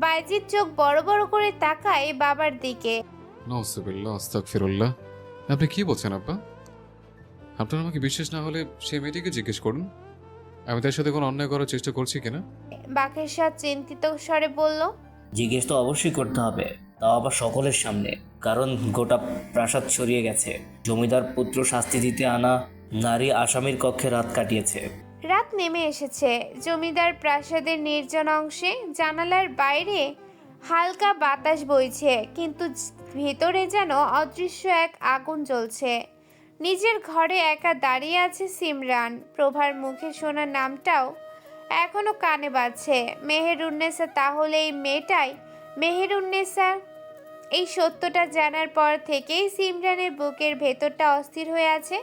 বাইজির চোখ বড় বড় করে তাকায় বাবার দিকে। নাউজুবিল্লাহ, আস্তাগফিরুল্লাহ। আপনি কি বলছেন আব্বা? আপনার আমাকে বিশ্বাস না হলে সেই মেয়েটিকে জিজ্ঞেস করুন আমি তার সাথে কোনো অন্যায় করার চেষ্টা করছি কিনা। বাকেশা চিন্তিত স্বরে বলল, জিজ্ঞেস তো অবশ্যই করতে হবে, তাও আবার সকলের সামনে, কারণ গোটা প্রাসাদ ছড়িয়ে গেছে। জমিদার পুত্র শাস্তি দিতে আনা নারী আসামির কক্ষে রাত কাটিয়েছে। রাত নেমে এসেছে। জমিদার প্রাসাদের নির্জন অংশে জানালার বাইরে হালকা বাতাস বইছে, কিন্তু ভিতরে যেন অদৃশ্য এক আগুন জ্বলছে। নিজের ঘরে একা দাঁড়িয়ে আছে সিমরান। প্রভার মুখে শোনা নামটাও এখনো কানে বাজছে। মেহেরুন্নেসা, তাহলে এই মেয়েটাই মেহেরুন্নেসা। এই সত্যটা জানার পর থেকেই সিমরানের বুকের ভেতরটা অস্থির হয়ে আছে।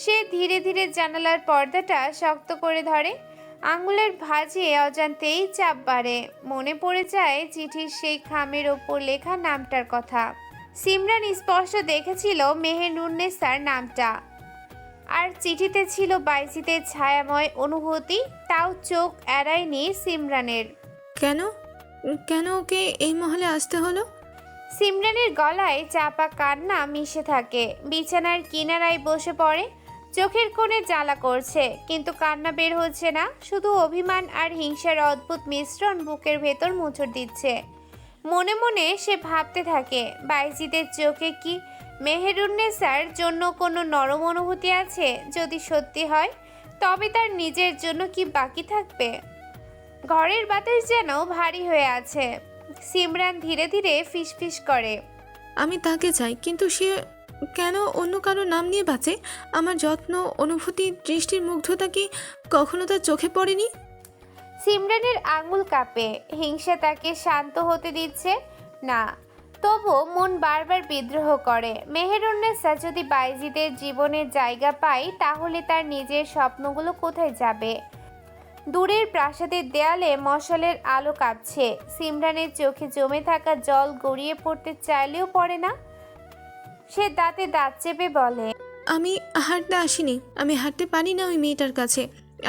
সে ধীরে ধীরে জানালার পর্দাটা শক্ত করে ধরে। আঙুলের ভাঁজে অজান্তেই চাপ বাড়ে। মনে পড়ে যায় চিঠির সেই খামের ওপর লেখা নামটার কথা। সিমরান স্পষ্ট দেখেছিল মেহেরুন্নেসার নামটা, আর চিঠিতে ছিল বাইজিতের ছায়াময় অনুভূতি। তাও চোখ এড়ায়নি সিমরানের। কেন কেন ওকে এই মহলে আসতে হলো? সিমরানের গলায় চাপা কান্না মিশে থাকে। বিছানার কিনারায় বসে পড়ে। চোখের কোণে জ্বালা করছে, কিন্তু কান্না বের হচ্ছে না। শুধু অভিমান আর হিংসার অদ্ভুত মিশ্রণ বুকের ভেতর মোচড় দিচ্ছে। মনে মনে সে ভাবতে থাকে, বাইজিদের চোখে কি মেহেরুন্নেসার জন্য কোনো নরম অনুভূতি আছে? যদি সত্যি হয়, তবে তার নিজের জন্য কি বাকি থাকবে? ঘরের বাতাস যেন ভারী হয়ে আছে। সিমরান ধীরে ধীরে ফিসফিস করে, আমি তাকে চাই, কিন্তু সে কেন অন্য কারো নাম নিয়ে বাঁচে? আমার যত্ন, অনুভূতি, দৃষ্টির মুগ্ধতা কি কখনো তার চোখে পড়েনি? সিমরানের আঙুল কাঁপে। হিংসা তাকে শান্ত হতে দিচ্ছে না, তবু মন বারবার বিদ্রোহ করে। মেহেরুন্নেসা যদি বাইজিদের জীবনের জায়গা পায়, তাহলে তার নিজের স্বপ্নগুলো কোথায় যাবে? দূরের প্রাসাদের দেয়ালে মশালের আলো কাঁপছে। সিমরানের চোখে জমে থাকা জল গড়িয়ে পড়তে চাইলেও পড়ে না। সে দাঁতে দাঁত চেপে বলে, আমি হাঁটতে আসিনি, আমি হাঁটতে পারি না ওই মেয়েটার কাছে।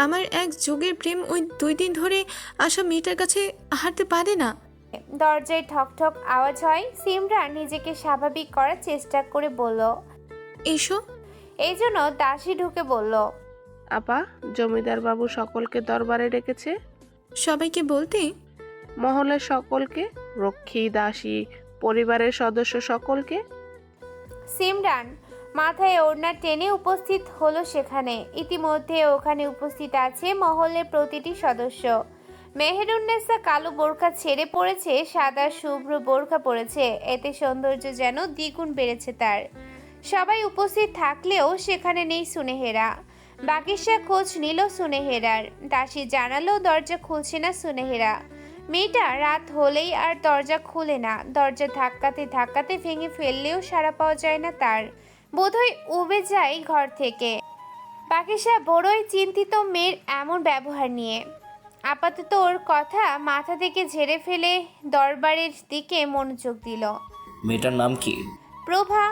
আমার এক যুগের প্রেম ওই 2 দিন ধরে আসা মেয়েটার কাছে হাঁটতে পারে না। দরজায় ঠক ঠক আওয়াজ হয়। সিমরান নিজেকে স্বাভাবিক করার চেষ্টা করে বলল, এসো। এই জন্য দাসী ঢুকে বলল, আপা, জমিদার বাবু সকলকে দরবারে ডেকেছে। সবাইকে বলতে? মহলের সকলকে, রক্ষী, দাসী, পরিবারের সদস্য সকলকে। সিমরান মাথায় ওড়না টেনে উপস্থিত হলো সেখানে। ইতিমধ্যে ওখানে উপস্থিত আছে মহলের প্রতিটি সদস্য। মেহেরুন্নেসা কালো বোরখা ছেড়ে পড়েছে, সাদা শুভ্র বোরখা পরেছে। এতে সৌন্দর্য যেন দ্বিগুণ বেড়েছে তার। সবাই উপস্থিত থাকলেও সেখানে নেই সুনেহেরা। বাকিসা খোঁজ নিল সুনেহেরার। দাসী জানালো দরজা খুলছে না সুনেহেরা। মেয়েটা রাত হলেই আর দরজা খুলে না। দরজা ধাক্কাতে ধাক্কাতে ভেঙে ফেললেও সাড়া পাওয়া যায় না তার। বোধহয় উবে যায় ঘর থেকে। বাকিসা বড়ই চিন্তিত মেয়ের এমন ব্যবহার নিয়ে। আপাতত ওর কথা মাথা থেকে ঝেড়ে ফেলে দরবারের দিকে মনোযোগ দিল। মেয়েটার নাম কি? প্রভা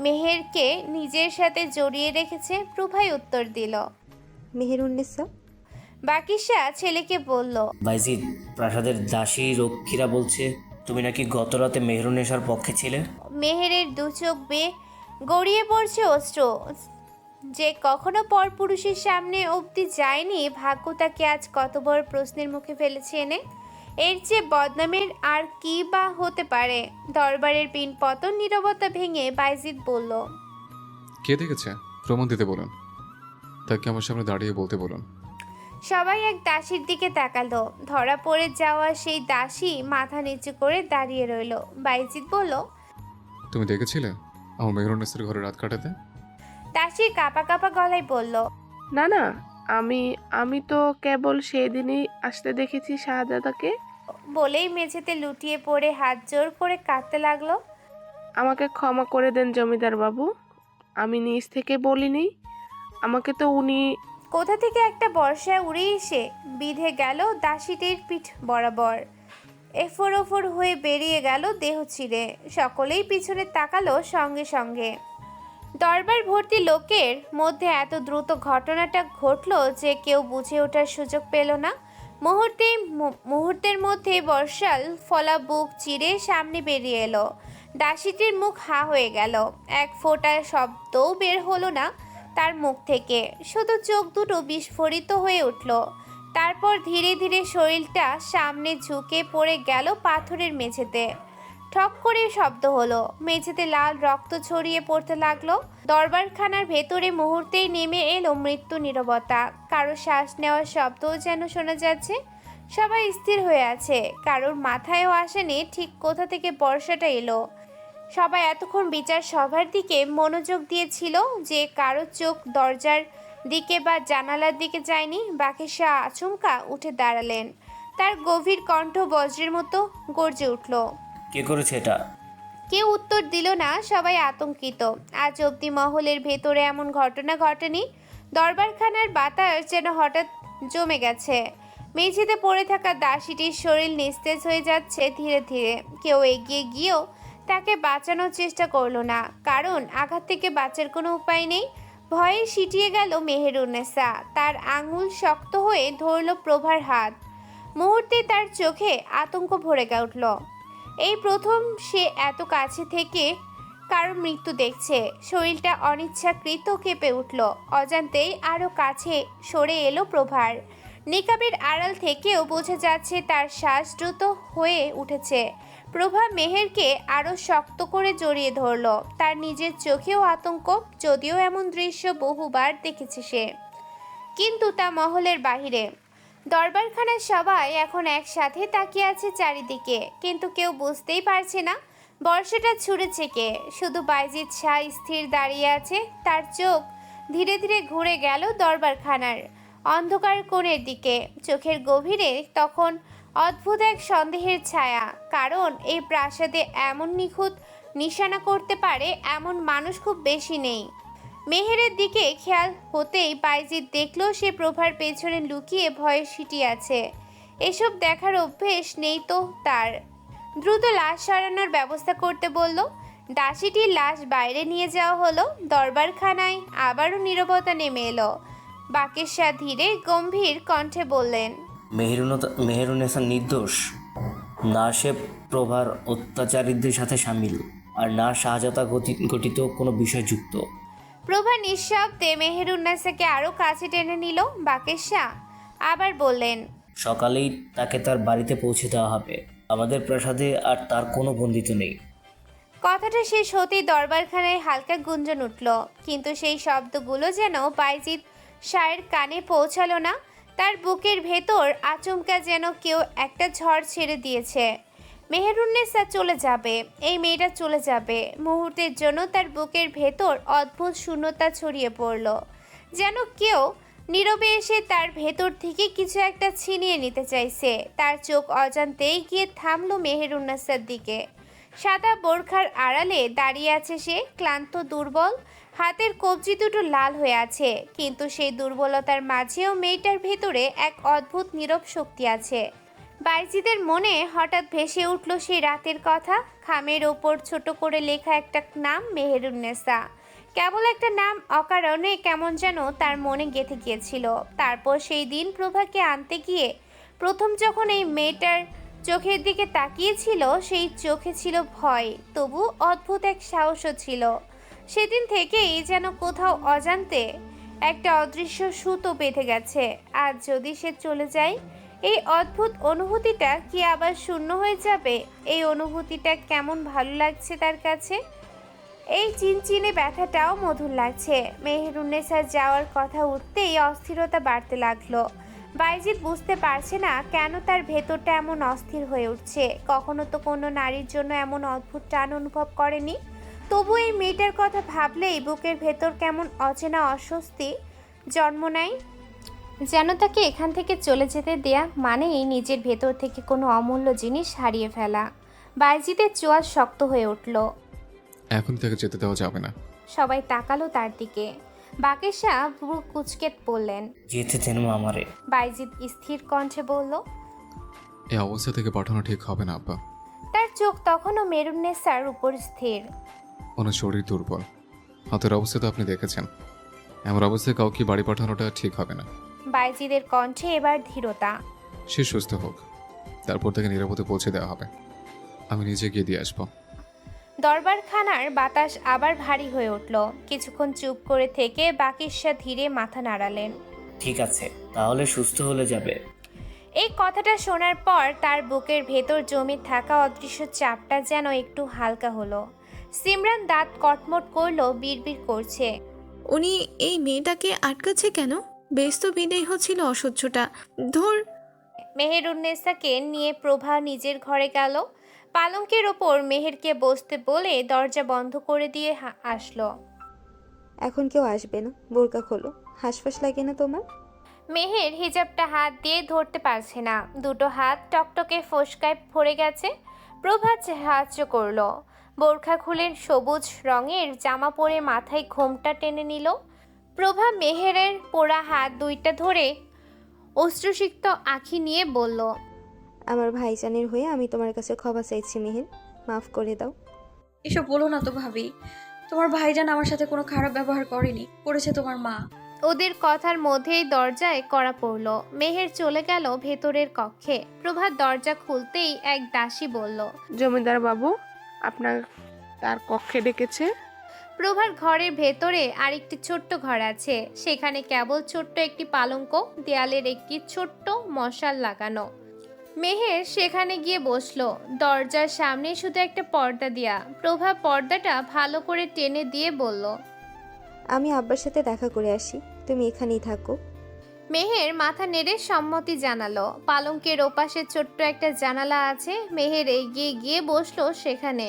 মেহেরকে নিজের সাথে জড়িয়ে রেখেছে। প্রভাই উত্তর দিল। মেহেরুন্নেসা। বাকিসা ছেলেকে বলল, বাইজিদ, প্রাসাদের দাসী রক্ষীরা বলছে তুমি নাকি গত রাতে মেহেরুন্নেসার পক্ষে ছিলে। মেহেরের দু চোখ বেয়ে গড়িয়ে পড়ছে অশ্রু। যে কখনো পরপুরুষের সামনে অবধি যায়নি, ভাগ্য তাকে আজ কত বড় প্রশ্নের মুখে ফেলেছে এনে। এর চেয়ে বদনামের আর কি বা হতে পারে? দরবারের পিন পতন নীরবতা ভেঙে বাইজিদ বলল, কে দেখেছে প্রমাণ দিতে বলুন, তাকে আমার সামনে দাঁড়িয়ে বলতে বলুন। সবাই এক দাসীর দিকে তাকালো। ধরা পড়ে যাওয়া সেই দাসী মাথা নিচু করে দাঁড়িয়ে রইল। বাইজিদ বলল, তুমি দেখেছিলে আমার মেহরুন্নেসের ঘরে রাত কাটাতে? দাসী কাঁপা কাঁপা গলায় বলল, না না, আমি আমি তো কেবল সেদিনই আসতে দেখেছি শাহজাদাকে। বলেই মেঝেতে লুটিয়ে পড়ে হাত জোর করে কাঁদতে লাগলো। আমাকে ক্ষমা করে দেন জমিদার বাবু, আমি নিজ থেকে বলিনি। আমাকে তো উনি। কোথা থেকে একটা বর্ষায় উড়ে এসে বিঁধে গেল দাসীটির পিঠ বরাবর। এফোর ওফোর হয়ে বেরিয়ে গেল দেহ ছিঁড়ে। সকলেই পিছনে তাকালো সঙ্গে সঙ্গে। দরবার ভর্তি লোকের মধ্যে এত দ্রুত ঘটনাটা ঘটল যে কেউ বুঝে ওঠার সুযোগ পেল না। মুহূর্তের মধ্যে বর্ষাল ফলা বুক চিরে সামনে বেরিয়ে এলো। দাসীটির মুখ হা হয়ে গেল, এক ফোঁটা শব্দও বের হলো না তার মুখ থেকে, শুধু চোখ দুটো বিস্ফোরিত হয়ে উঠল। তারপর ধীরে ধীরে শরীরটা সামনে ঝুঁকে পড়ে গেল পাথরের মেঝেতে। ঠক করে শব্দ হলো, মেঝেতে লাল রক্ত ছড়িয়ে পড়তে লাগলো। দরবারখানার ভেতরে মুহূর্তেই নেমে এলো মৃত্যু নীরবতা। কারো শ্বাস নেওয়ার শব্দও যেন শোনা যাচ্ছে। সবাই স্থির হয়ে আছে, কারোর মাথায়ও আসেনি ঠিক কোথা থেকে বর্ষাটা এলো। সবাই এতক্ষণ বিচার সভার দিকে মনোযোগ দিয়েছিল যে কারো চোখ দরজার দিকে বা জানালার দিকে যায়নি। বাকের শাহ আচমকা উঠে দাঁড়ালেন, তার গভীর কণ্ঠ বজ্রের মতো গর্জে উঠল। কে করেছে এটা? কেউ উত্তর দিল না, সবাই আতঙ্কিত। আজ অবধি মহলের ভেতরে এমন ঘটনা ঘটেনি। দরবারখানার বাতাস যেন হঠাৎ জমে গেছে। মেঝেতে পড়ে থাকা দাসীটির শরীর নিস্তেজ হয়ে যাচ্ছে ধীরে ধীরে। কেউ এগিয়ে গিয়েও তাকে বাঁচানোর চেষ্টা করলো না, কারণ আঘাত থেকে বাঁচার কোনো উপায় নেই। ভয়ে সিটিয়ে গেল মেহেরুন্নেসা। তার আঙুল শক্ত হয়ে ধরল প্রভার হাত। মুহূর্তে তার চোখে আতঙ্ক ভরে উঠল। এই প্রথম সে এত কাছে থেকে কারো মৃত্যু দেখছে। শরীরটা অনিচ্ছাকৃত কেঁপে উঠল। অজান্তেই আরও কাছে সরে এলো প্রভার। নিকাবের আড়াল থেকেও বোঝা যাচ্ছে তার শ্বাস দ্রুত হয়ে উঠেছে। প্রভা মেহেরকে আরও শক্ত করে জড়িয়ে ধরল। তার নিজের চোখেও আতঙ্ক, যদিও এমন দৃশ্য বহুবার দেখেছে সে, কিন্তু তা মহলের বাহিরে। দরবারখানার সবাই এখন একসাথে তাকিয়ে আছে চারিদিকে, কিন্তু কেউ বুঝতেই পারছে না বর্ষাটা ছুঁড়েছে কে। শুধু বাইজিদ শাহ স্থির দাঁড়িয়ে আছে। তার চোখ ধীরে ধীরে ঘুরে গেল দরবারখানার অন্ধকার কোণের দিকে। চোখের গভীরে তখন অদ্ভুত এক সন্দেহের ছায়া, কারণ এই প্রাসাদে এমন নিখুঁত নিশানা করতে পারে এমন মানুষ খুব বেশি নেই। মেহেরের দিকে খেয়াল হতেই বাইজিদ দেখল সে প্রভার পেছনে লুকিয়ে ভয়ে সিটিয়ে আছে। এসব দেখার অভ্যেস নেই তো তার। দ্রুত লাশ সরানোর ব্যবস্থা করতে বলল। দাসীটির লাশ বাইরে নিয়ে যাওয়া হলো। দরবারখানায় আবারও নীরবতা নেমে এলো। বাকের শাহ ধীরে গম্ভীর কণ্ঠে বললেন, মেহেরুন্নেসা নির্দোষ। না সে প্রভার অত্যাচারীদের সাথে সামিল, আর না শাহজাদা গঠিত কোনো বিষয় যুক্ত। প্রভা নিঃশব্দে মেহেরুন্নেসাকে আরও কাছে টেনে নিল। বাকের শাহ আবার বললেন, সকালেই তাকে তার বাড়িতে পৌঁছে দেওয়া হবে। আমাদের প্রাসাদে আর তার কোনো বন্দিত নেই। কথাটা শেষ হতেই দরবারখানায় হালকা গুঞ্জন উঠল, কিন্তু সেই শব্দগুলো যেন বাইজিদ শাহের কানে পৌঁছালো না। তার বুকের ভেতর আচমকা যেন কেউ একটা ঝড় ছেড়ে দিয়েছে। মেহেরুন্নেসা চলে যাবে, এই মেয়েটা চলে যাবে। মুহূর্তের জন্য তার বুকের ভেতর অদ্ভুত শূন্যতা ছড়িয়ে পড়ল, যেন কেউ নীরবে এসে তার ভেতর থেকে কিছু একটা ছিনিয়ে নিতে চাইছে। তার চোখ অজান্তেই গিয়ে থামলো মেহেরুন্নেসার দিকে। সাদা বোরখার আড়ালে দাঁড়িয়ে আছে সে, ক্লান্ত দুর্বল। হাতের কবজি দুটো লাল হয়ে আছে, কিন্তু সেই দুর্বলতার মাঝেও মেয়েটার ভেতরে এক অদ্ভুত নীরব শক্তি আছে। বাইজিদের মনে হঠাৎ ভেসে উঠল সেই রাতের কথা। খামের ওপর ছোট করে লেখা একটা নাম, মেহেরুন্নেসা। কেবল একটা নাম, অকারণে কেমন যেন তার মনে গেঁথে গিয়েছিল। তারপর সেই দিন প্রভাকে আনতে গিয়ে প্রথম যখন এই মেয়েটার চোখের দিকে তাকিয়েছিল, সেই চোখে ছিল ভয়, তবু অদ্ভুত এক সাহসও ছিল। সেদিন থেকেই যেন কোথাও অজান্তে একটা অদৃশ্য সুতো বেঁধে গেছে। আজ যদি সে চলে যায়, এই অদ্ভুত অনুভূতিটা কি আবার শূন্য হয়ে যাবে? এই অনুভূতিটা কেমন ভালো লাগছে তার কাছে। এই চিনচিনে ব্যথাটাও মধুর লাগছে। মেহেরুন্নেসার যাওয়ার কথা উঠতেই অস্থিরতা বাড়তে লাগলো। বাইজিদ বুঝতে পারছে না কেন তার ভেতরটা এমন অস্থির হয়ে উঠছে। কখনো তো কোনো নারীর জন্য এমন অদ্ভুত টান অনুভব করেনি। তবু এই মেয়েটার কথা ভাবলেই বুকের ভেতর কেমন অচেনা অস্বস্তি জন্ম নেয়। যেন তাকে এখান থেকে চলে যেতে দেয়া মানেই নিজের ভেতর থেকে কোনো অমূল্য জিনিস হারিয়ে ফেলা। বাইজিদের চোয়াল শক্ত হয়ে উঠল। এখন থেকে যেতে দেওয়া যাবে না। সবাই তাকালো তার দিকে। বাকের শাহ ভ্রু কুঁচকে বললেন, যেতে দেন মা আমারে। বাইজিদ স্থির কণ্ঠে বলল, এই অবস্থা থেকে পাঠানো ঠিক হবে না আব্বা। তার চোখ তখনও মেহেরুন্নেসার উপর স্থির। ওনার শরীর দুর্বল, হাতের অবস্থা তো আপনি দেখেছেন। এমন অবস্থায় কাউকে বাড়ি পাঠানোটা ঠিক হবে না। বাইজিদের কণ্ঠে এবার ধীরতা। সে সুস্থ হোক, তারপর তাকে নিরাপদে পৌঁছে দেওয়া হবে। আমি নিজে গিয়ে দিয়ে আসবো। দরবারখানার বাতাস আবার ভারী হয়ে উঠল। কিছুক্ষণ চুপ করে থেকে বাকিশা ধীরে মাথা নাড়ালেন। ঠিক আছে, তাহলে সুস্থ হলে যাবে। এই কথাটা শোনার পর তার বুকের ভেতর জমে থাকা অদৃশ্য চাপটা যেন একটু হালকা হলো। সিমরান দাঁত কটমট করলো, বিড়বিড় করছে। উনি এই মেয়েটাকে আটকাচ্ছে কেন? বেশ তো বিদেয় হচ্ছিল অসহ্যটা। ধর। মেহেরুন্নেসাকে নিয়ে প্রভা নিজের ঘরে গেল। পালঙ্কের ওপর মেহেরকে বসতে বলে দরজা বন্ধ করে দিয়ে আসলো। এখন কেউ আসবে না, বোরকা খোলো। হাঁসফাঁস লাগে না তোমার? মেহের হিজাবটা হাত দিয়ে ধরতে পারছে না, দুটো হাত টকটকে ফোসকায় ভরে গেছে। প্রভা সাহায্য করলো। বোরখা খুলে সবুজ রঙের জামা পরে মাথায় ঘোমটা টেনে নিল। প্রভা মেহেরের পোড়া হাত দুইটা ধরে অশ্রুসিক্ত আঁখি নিয়ে বলল, আমার ভাইজানের হয়ে আমি তোমার কাছে ক্ষমা চাইছি মেহের, মাফ করে দাও। এসব বলো না তো ভাবি, তোমার ভাইজান আমার সাথে কোনো খারাপ ব্যবহার করেনি, করেছে তোমার মা। ওদের কথার মধ্যেই দরজায় কড়া পড়ল। মেহের চলে গেল ভেতরের কক্ষে। প্রভাত দরজা খুলতেই এক দাসী বলল, জমিদার বাবু আপনার তার কক্ষে ডেকেছে। প্রভার ঘরের ভেতরে আরেকটি ছোট্ট ঘর আছে, সেখানে কেবল ছোট্ট একটি পালঙ্ক, দেয়ালের একটি ছোট্ট মশাল লাগানো। মেহের সেখানে গিয়ে বসলো। দরজার সামনে শুধু একটা পর্দা দেয়া। প্রভা পর্দাটা ভালো করে টেনে দিয়ে বলল, আমি আব্বার সাথে দেখা করে আসি, তুমি এখানেই থাকো। মেহের মাথা নেড়ে সম্মতি জানালো। পালঙ্কের ওপাশে ছোট্ট একটা জানালা আছে। মেহের এগিয়ে গিয়ে বসলো সেখানে।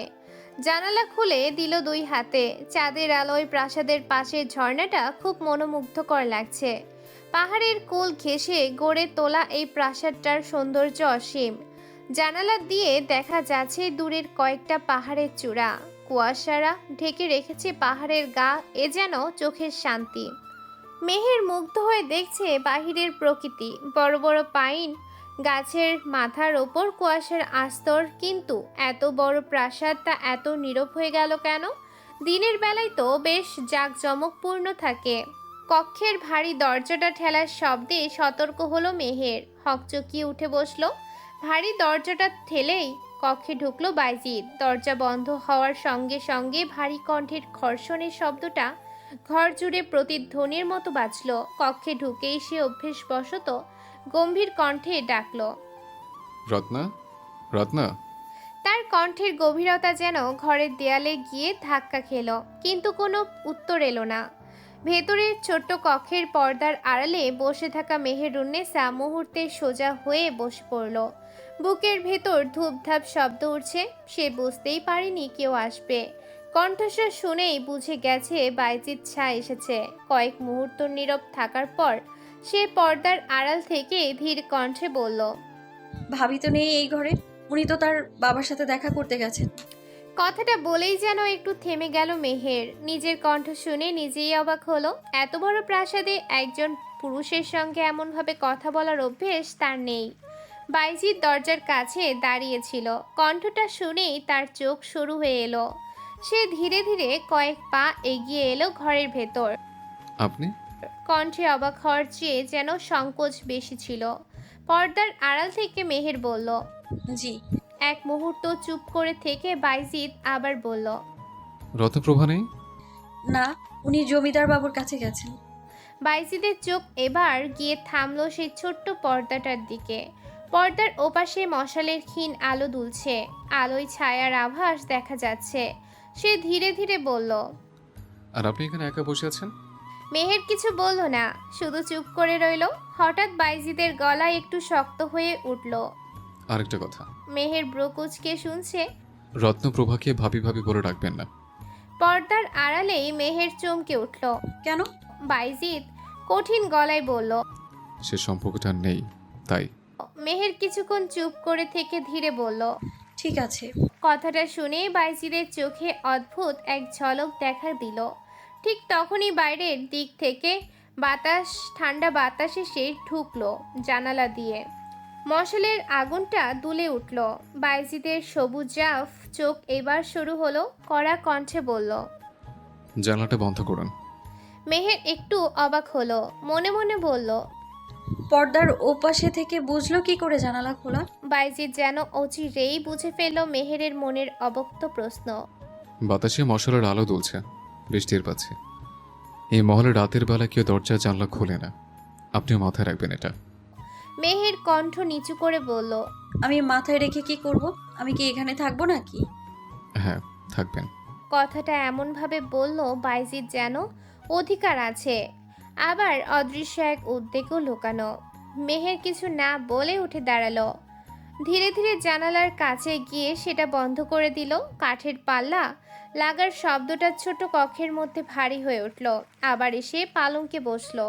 জানালা খুলে দিল দুই হাতে। চাঁদের আলোয় প্রাসাদের পাশের ঝর্ণাটা খুব মনোমুগ্ধকর লাগছে। পাহাড়ের কোল ঘেঁষে গড়ে তোলা এই প্রাসাদটার সৌন্দর্য অসীম। জানালা দিয়ে দেখা যাচ্ছে দূরের কয়েকটা পাহাড়ের চূড়া। কুয়াশারা ঢেকে রেখেছে পাহাড়ের গা, এ যেন চোখের শান্তি। মেহের মুগ্ধ হয়ে দেখছে বাহিরের প্রকৃতি, বড় বড় পাইন গাছের মাথার ওপর কুয়াশার আস্তর। কিন্তু এত বড় প্রাসাদ তা এত নীরব হয়ে গেল কেন? দিনের বেলায় তো বেশ জাঁকজমকপূর্ণ থাকে। কক্ষের ভারী দরজাটা ঠেলার শব্দে সতর্ক হলো মেহের। হকচকিয়ে উঠে বসলো। ভারী দরজাটা ঠেলেই কক্ষে ঢুকলো বাইজিদ। দরজা বন্ধ হওয়ার সঙ্গে সঙ্গে ভারী কণ্ঠের ঘর্ষণের শব্দটা ঘর জুড়ে প্রতিধ্বনির মতো বাজল। কক্ষে ঢুকেই সে অভ্যেসবশত গম্ভীর কণ্ঠে ডাকল, রত্না, রত্না। তার কণ্ঠের গভীরতা যেন ঘরের দেয়ালে গিয়ে ধাক্কা খেল, কিন্তু কোনো উত্তর এলো না। ভেতরের ছোট্ট কক্ষের পর্দার আড়ালে বসে থাকা মেহেরুন্নেসা মুহূর্তে সোজা হয়ে বসে পড়ল। বুকের ভেতর ধূপধাপ শব্দ উঠছে। সে বুঝতেই পারেনি কেউ আসবে। কণ্ঠস্বর শুনেই বুঝে গেছে বাইজিদ শাহ এসেছে। কয়েক মুহূর্ত নীরব থাকার পর সে পর্দার আড়াল থেকে ধীর কণ্ঠে বলল, ভাবি তো নেই এই ঘরে, উনি তো তার বাবার সাথে দেখা করতে গেছেন। কথাটা বলেই যেন একটু থেমে গেল মেহের। নিজের কণ্ঠ শুনে নিজেই অবাক হলো। এত বড় প্রাসাদে একজন পুরুষের সঙ্গে এমনভাবে কথা বলার অভ্যেস তার নেই। বাইজিদ দরজার কাছে দাঁড়িয়েছিল। কণ্ঠটা শুনেই তার চোখ শুরু হয়ে এলো। সে ধীরে ধীরে কয়েক পা এগিয়ে এলো ঘরের ভেতর। আপনি? কণ্ঠে অবাক হওয়ার চেয়ে যেন সংকোচ বেশি ছিল। পর্দার আড়াল থেকে মেহের বলল, জি। এক মুহূর্ত চুপ করে থেকে বাইজিদ আবার বলল, রত্নপ্রভা নেই? না, উনি জমিদার বাবুর কাছে গেছেন। বাইজিদের চোখ এবার গিয়ে থামলো সেই ছোট্ট পর্দাটার দিকে। পর্দার ওপাশে মশালের ক্ষীণ আলো দুলছে। আলোয় ছায়ার আভাস দেখা যাচ্ছে। সে ধীরে ধীরে বলল, আর আপনি এখানে একা বসে আছেন? মেহের কিছু বলল না, শুধু চুপ করে রইল। হঠাৎ বাইজিদের গলায় একটু শক্ত হয়ে উঠল। আরেকটা কথা, মেহের ব্রকুচকে শুনছে। রত্নপ্রভাকে ভাবি ভাবি বলে ডাকবেন না। পর্দার আড়ালেই মেহের চমকে উঠল। কেন? বাইজিদ কঠিন গলায় বলল। সে সম্পর্কটা নেই, তাই। মেহের কিছুক্ষণ চুপ করে থেকে ধীরে বলল, ঠিক আছে। কথাটা শুনে বাইজিদের চোখে অদ্ভুত এক ঝলক দেখা দিল। ঠিক তখনই বাইরের দিক থেকে ঠান্ডা বাতাস এসে ঢুকলো জানালা দিয়ে। মশালের আগুনটা দুলে উঠল। বাইজিদের সবুজাভ চোখ এবার শুরু হলো। কড়া কণ্ঠে বলল, জানলাটা বন্ধ করুন। মেহের একটু অবাক হলো। মনে মনে বলল, পর্দার ওপাশে থেকে বুঝলো কি করে জানালা খোলা? বাইজিৎ যেন অচিরেই বুঝে ফেলল মেহেরের মনের অবক্ত প্রশ্ন। বাতাসে মশালের আলো দুলছে, বৃষ্টির পাচ্ছে। এই মহলে রাতের বেলা কেউ দরজা জানলা খোলে না, আপনিও মাথায় রাখবেন এটা। মেহের কণ্ঠ নিচু করে বলল, আমি মাথায় রেখে কি করব? আমি কি এখানে থাকবো নাকি? হ্যাঁ, থাকবেন। কথাটা এমনভাবে বলল বাইজিৎ যেন অধিকার আছে, আবার অদৃশ্য এক উদ্বেগও লুকানো। মেহের কিছু না বলে উঠে দাঁড়ালো। ধীরে ধীরে জানালার কাছে গিয়ে সেটা বন্ধ করে দিল। কাঠের পাল্লা লাগার শব্দটা ছোট কক্ষের মধ্যে ভারী হয়ে উঠল। আবার এসে পালঙ্কে বসলো।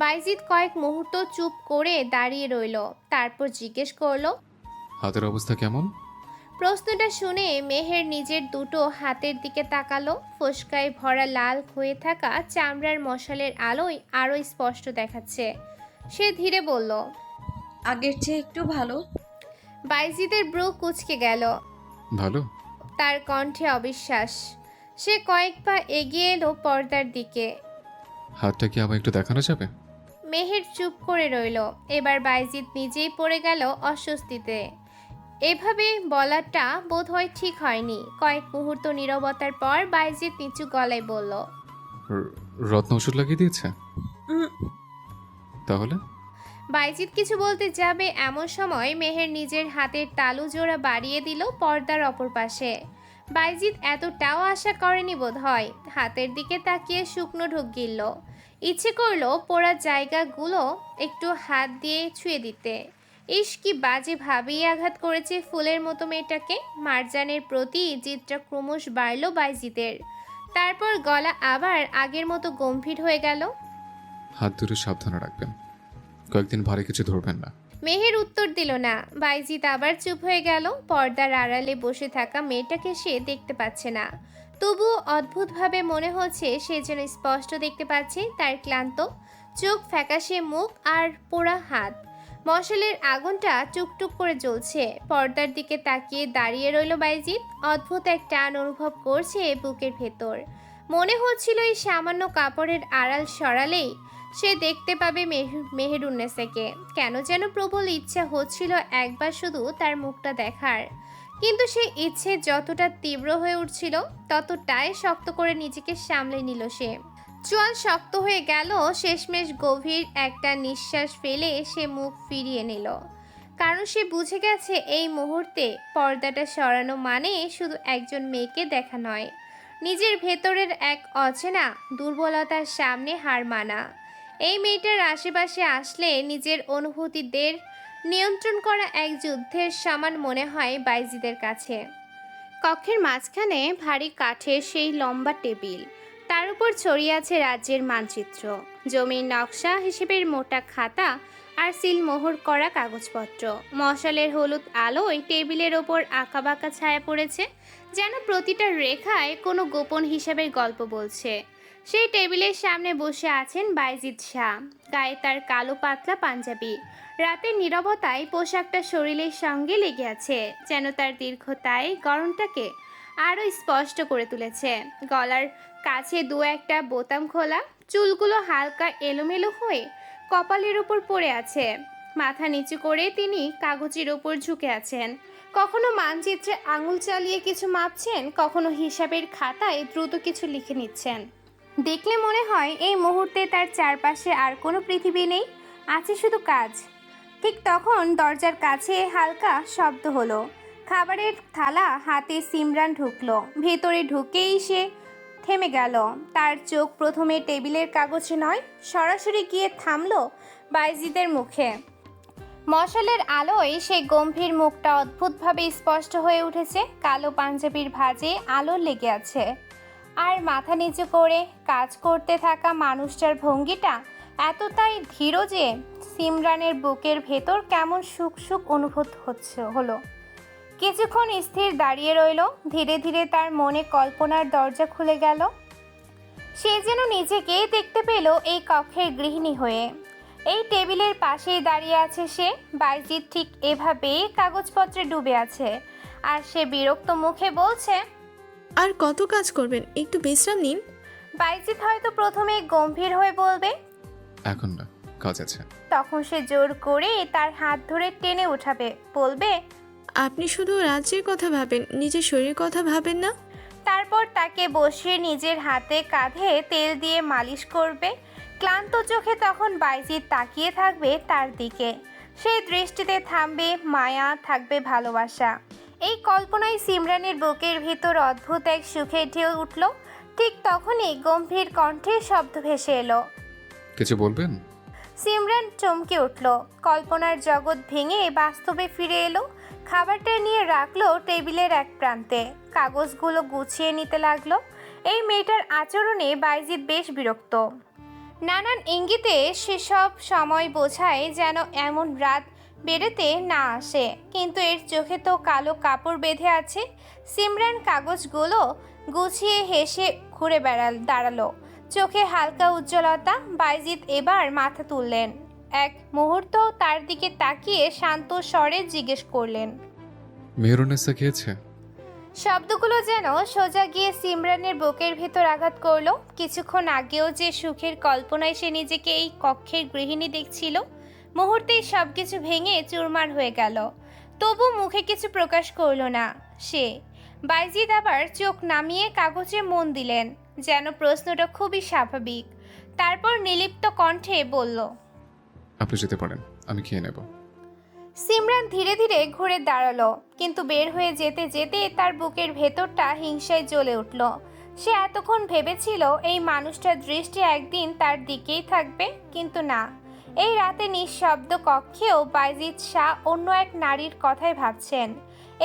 বাইজিৎ কয়েক মুহূর্ত চুপ করে দাঁড়িয়ে রইল, তারপর জিজ্ঞেস করলো, হাতের অবস্থা কেমন? প্রশ্নটা শুনে মেহের নিজের দুটো হাতের দিকে তাকালো। ফোসকায় ভরা লাল হয়ে থাকা চামড়ার মশালের আলোয় আরও স্পষ্ট দেখাচ্ছে। সে ধীরে বলল, আগের চেয়ে একটু ভালো। বাইজিদের ব্রু কুঁচকে গেল। ভালো? তার কণ্ঠে অবিশ্বাস। সে কয়েক পা এগিয়ে এলো পর্দার দিকে। হাতটা কি আমায় একটু দেখানো যাবে? মেহের চুপ করে রইল। এবার বাইজিদ নিজেই পড়ে গেল অস্বস্তিতে। এভাবে বলাটা বোধহয় ঠিক হয়নি। কয়েক মুহূর্ত নীরবতার পর বাইজিদ নিচু গলায় বলল, রত্ন ওষুধ লাগিয়ে দিয়েছে? উম, তাহলে? বাইজিদ কিছু বলতে যাবে এমন সময় মেহের নিজের হাতের তালু জোড়া বাড়িয়ে দিল পর্দার অপর পাশে। বাইজিদ এতটাও আশা করেনি বোধহয়। হাতের দিকে তাকিয়ে শুকনো ঢোক গিলল। ইচ্ছে করলো পোড়া জায়গাগুলো একটু হাত দিয়ে ছুঁয়ে দিতে। ইস, কি বাজে ভাবেই আঘাত করেছে ফুলের মতো মেয়েটাকে। মারজানের প্রতি জিদটা ক্রমশ বাড়ল বাইজিদের। তারপর গলা আবার আগের মতো গম্ভীর হয়ে গেল। হাত দুটো সাবধানে রাখবেন, কয়েকদিন ভারী কিছু ধরবেন না। মেহের উত্তর দিল না। বাইজিৎ আবার চুপ হয়ে গেল। পর্দার আড়ালে বসে থাকা মেয়েটাকে সে দেখতে পাচ্ছে না, তবুও অদ্ভুতভাবে মনে হচ্ছে সে যেন স্পষ্ট দেখতে পাচ্ছে তার ক্লান্ত চোখ, ফ্যাকাশে মুখ আর পোড়া হাত। মশালের আগুনটা টুকটুক করে জ্বলছে। পর্দার দিকে তাকিয়ে দাঁড়িয়ে রইল বাইজিৎ। অদ্ভুত এক টান অনুভব করছে বুকের ভেতর। মনে হচ্ছিল এই সামান্য কাপড়ের আড়াল সরালেই সে দেখতে পাবে মেহেরুন্নেসাকে। কেন যেন প্রবল ইচ্ছা হচ্ছিল একবার শুধু তার মুখটা দেখার। কিন্তু সেই ইচ্ছে যতটা তীব্র হয়ে উঠছিল ততটাই শক্ত করে নিজেকে সামলে নিল সে। চোয়াল শক্ত হয়ে গেল। শেষমেশ গভীর একটা নিঃশ্বাস ফেলে সে মুখ ফিরিয়ে নিল। কারণ সে বুঝে গেছে এই মুহূর্তে পর্দাটা সরানো মানে শুধু একজন মেয়েকে দেখা নয়, নিজের ভেতরের এক অচেনা দুর্বলতার সামনে হার মানা। এই মেয়েটার আশেপাশে আসলে নিজের অনুভূতিদের নিয়ন্ত্রণ করা এক যুদ্ধের সমান মনে হয় বাইজিদের কাছে। কক্ষের মাঝখানে ভারী কাঠের সেই লম্বা টেবিল, তার উপর ছড়িয়ে আছে রাজ্যের মানচিত্র, জমির নকশা, হিসেবের মোটা খাতা আর সিলমোহর করা কাগজপত্র। মশালের হলুদ আলোয় টেবিলের ওপর আঁকাবাঁকা ছায়া পড়েছে, যেন প্রতিটা রেখায় কোনো গোপন হিসাবের গল্প বলছে। সেই টেবিলের সামনে বসে আছেন বাইজিদ শাহ। গায়ে তার কালো পাতলা পাঞ্জাবি। রাতের নীরবতায় পোশাকটা শরীরের সঙ্গে লেগে আছে, যেন তার দীর্ঘতায় গরমটাকে আরও স্পষ্ট করে তুলেছে। গলার কাছে দু একটা বোতাম খোলা, চুলগুলো হালকা এলোমেলো হয়ে কপালের উপর পড়ে আছে। মাথা নিচু করে তিনি কাগজের ওপর ঝুঁকে আছেন। কখনো মানচিত্রে আঙুল চালিয়ে কিছু মাপছেন, কখনো হিসাবের খাতায় দ্রুত কিছু লিখে নিচ্ছেন। দেখলে মনে হয় এই মুহূর্তে তার চারপাশে আর কোনো পৃথিবী নেই, আছে শুধু কাজ। ঠিক তখন দরজার কাছে হালকা শব্দ হলো। খাবারের থালা হাতে সিমরান ঢুকলো। ভেতরে ঢুকেই সে থেমে গেল। তার চোখ প্রথমে টেবিলের কাগজে নয়, সরাসরি গিয়ে থামলো বাইজিদের মুখে। মশালের আলোয় সেই গম্ভীর মুখটা অদ্ভুতভাবে স্পষ্ট হয়ে উঠেছে। কালো পাঞ্জাবির ভাঁজে আলো লেগে আছে, আর মাথা নিচু করে কাজ করতে থাকা মানুষটার ভঙ্গিটা এতটাই ধীর যে সিমরানের বুকের ভেতর কেমন সুখ সুখ অনুভূত হলো। কিছুক্ষণ স্থির দাঁড়িয়ে রইল। ধীরে ধীরে তার মনে কল্পনার দরজা খুলে গেল। সে যেন নিজেকেই দেখতে পেল এই কক্ষের গৃহিণী হয়ে। এই টেবিলের পাশেই দাঁড়িয়ে আছে সে। বাইজিদ ঠিক এভাবেই কাগজপত্রে ডুবে আছে, আর সে বিরক্ত মুখে বলছে, আর কত কাজ করবেন, একটু বিশ্রাম নিন। বাইজিদ হয়তো প্রথমে গম্ভীর হয়ে বলবে, এখন না, কাজ আছে। তখন সে জোর করে তার হাত ধরে টেনে উঠাবে, বলবে, আপনি শুধু রাজ্যের কথা ভাবেন, নিজের শরীরের কথা ভাবেন না। তারপর তাকে বসিয়ে নিজের হাতে কাঁধে তেল দিয়ে মালিশ করবে। ক্লান্ত চোখে তখন বাইজিৎ তাকিয়ে থাকবে তার দিকে। সেই দৃষ্টিতে থামবে মায়া, থাকবে ভালোবাসা। এই কল্পনায় সিমরানের বুকের ভিতর অদ্ভুত এক সুখের ঢেউ উঠল। ঠিক তখনই গম্ভীর কণ্ঠে শব্দ ভেসে এলো। কিছু বলবেন? সিমরান চমকে উঠল। কল্পনার জগৎ ভেঙে বাস্তবে ফিরে এলো। খাবারটা নিয়ে রাখলো টেবিলের এক প্রান্তে, কাগজগুলো গুছিয়ে নিতে লাগলো। এই মেয়েটার আচরণে বাইজিৎ বেশ বিরক্ত। নানান ইঙ্গিতে সেসব সময় বোঝায় যেন এমন রাত বেরোতে না আসে, কিন্তু এর চোখে তো কালো কাপড় বেঁধে আছে। সিমরান কাগজগুলো গুছিয়ে হেসে ঘুরে দাঁড়ালো, চোখে হালকা উজ্জ্বলতা। বাইজিৎ এবার মাথা তুললেন। এক মুহূর্ত তার দিকে তাকিয়ে শান্ত স্বরে জিজ্ঞেস করলেন, মেহরুনেসা খেয়েছে? শব্দগুলো যেন সোজা গিয়ে সিমরানের বুকের ভেতর আঘাত করলো। কিছুক্ষণ আগেও যে সুখের কল্পনায় সে নিজেকে এই কক্ষের গৃহিণী দেখছিল, মুহূর্তেই সবকিছু ভেঙে চুরমার হয়ে গেল। তবু মুখে কিছু প্রকাশ করলো না সে। বাইজিৎ আবার চোখ নামিয়ে কাগজে মন দিলেন, যেন প্রশ্নটা খুবই স্বাভাবিক। তারপর নিলিপ্ত কণ্ঠে বলল, আপনি যেতে পারেন, আমি খেয়ে নেব। সিমরান ধীরে ধীরে ঘুরে দাঁড়ালো, কিন্তু বের হয়ে যেতে যেতে তার বুকের ভেতরটা হিংসায় জ্বলে উঠল। সে এতক্ষণ ভেবেছিল এই মানুষটার দৃষ্টি একদিন তার দিকেই থাকবে, কিন্তু না। এই রাতে নিঃশব্দ কক্ষেও বাইজিৎ শাহ অন্য এক নারীর কথাই ভাবছেন।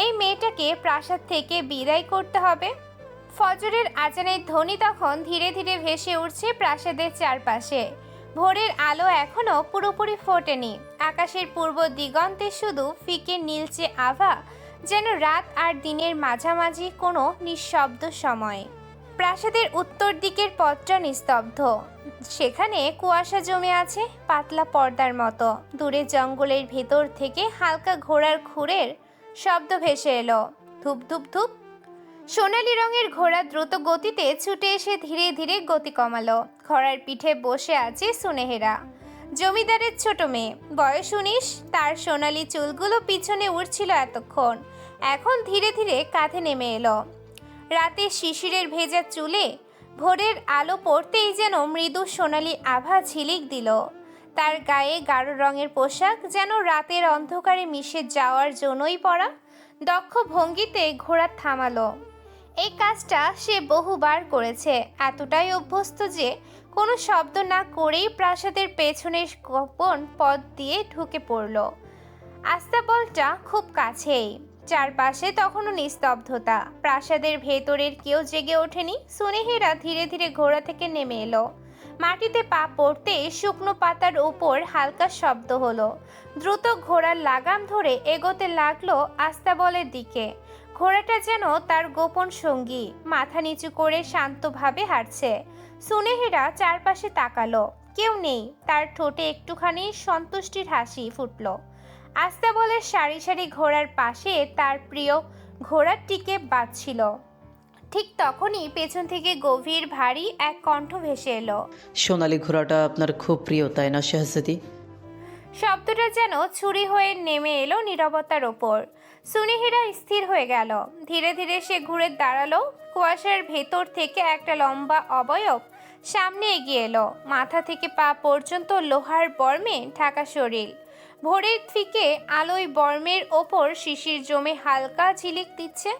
এই মেয়েটাকে প্রাসাদ থেকে বিদায় করতে হবে। ফজরের আজানের ধ্বনি তখন ধীরে ধীরে ভেসে উঠছে প্রাসাদের চারপাশে। ভোরের আলো এখনো পুরোপুরি ফোটেনি। আকাশের পূর্ব দিগন্তে শুধু ফিকে নীলচে আভা, যেন রাত আর দিনের মাঝামাঝি কোনো নিঃশব্দ সময়। প্রাসাদের উত্তর দিকের পথটা নিস্তব্ধ। সেখানে কুয়াশা জমে আছে পাতলা পর্দার মতো। দূরে জঙ্গলের ভেতর থেকে হালকা ঘোড়ার খুরের শব্দ ভেসে এলো। ধূপ ধূপ ধূপ। সোনালি রঙের ঘোড়া দ্রুত গতিতে ছুটে এসে ধীরে ধীরে গতি কমালো। ঘোড়ার পিঠে বসে আছে সুনেহেরা, জমিদারের ছোট মেয়ে, বয়স 19। তার সোনালি চুলগুলো পিছনে উড়ছিল এতক্ষণ, এখন ধীরে ধীরে কাঁধে নেমে এলো। রাতে শিশিরের ভেজা চুলে ভোরের আলো পড়তেই যেন মৃদু সোনালি আভা ঝিলিক দিল। তার গায়ে গাঢ় রঙের পোশাক, যেন রাতের অন্ধকারে মিশে যাওয়ার জন্যই পরা। দক্ষ ভঙ্গিতে ঘোড়া থামালো। এই কাজটা সে বহুবার করেছে, এতটাই অভ্যস্ত যে কোনো শব্দ না করেই প্রাসাদের পেছনের গোপন পথ দিয়ে ঢুকে পড়ল। আস্তাবলটা খুব কাছেই। চারপাশে তখনও নিস্তব্ধতা। প্রাসাদের ভেতরের কেউ জেগে ওঠেনি। সুনেহেরা ধীরে ধীরে ঘোড়া থেকে নেমে এলো। মাটিতে পা পড়তে শুকনো পাতার উপর হালকা শব্দ হলো। দ্রুত ঘোড়ার লাগাম ধরে এগোতে লাগলো আস্তাবলের দিকে। ঘোড়াটা যেন তার গোপন সঙ্গী, মাথা নিচু করে শান্তভাবে হাঁটছে। সুনেহেরা চারপাশে তাকালো, কেউ নেই। তার ঠোঁটে একটুখানি সন্তুষ্টির হাসি ফুটল। আস্তাবলের সারি সারি ঘোড়ার পাশে তার প্রিয় ঘোড়াটিকে বাঁধছিল। ঠিক তখনই পেছন থেকে গভীর ভারী এক কণ্ঠ ভেসে এলো। সোনালী ঘোড়াটা আপনার খুব প্রিয়, তাই না শাহজাদি? শব্দটা যেন ছুরি হয়ে নেমে এলো নীরবতার ওপর। সুনেহেরা স্থির হয়ে গেল। ধীরে ধীরে সে ঘুরে দাঁড়ালো। কুয়াশার ভেতর থেকে একটা লম্বা অবয়ব সামনে এগিয়ে এলো। মাথা থেকে পা পর্যন্ত লোহার বর্মে ঢাকা শরীর। ভোরের ফিকে আলোয় বর্মের ওপর শিশির জমে হালকা ঝিলিক দিচ্ছে।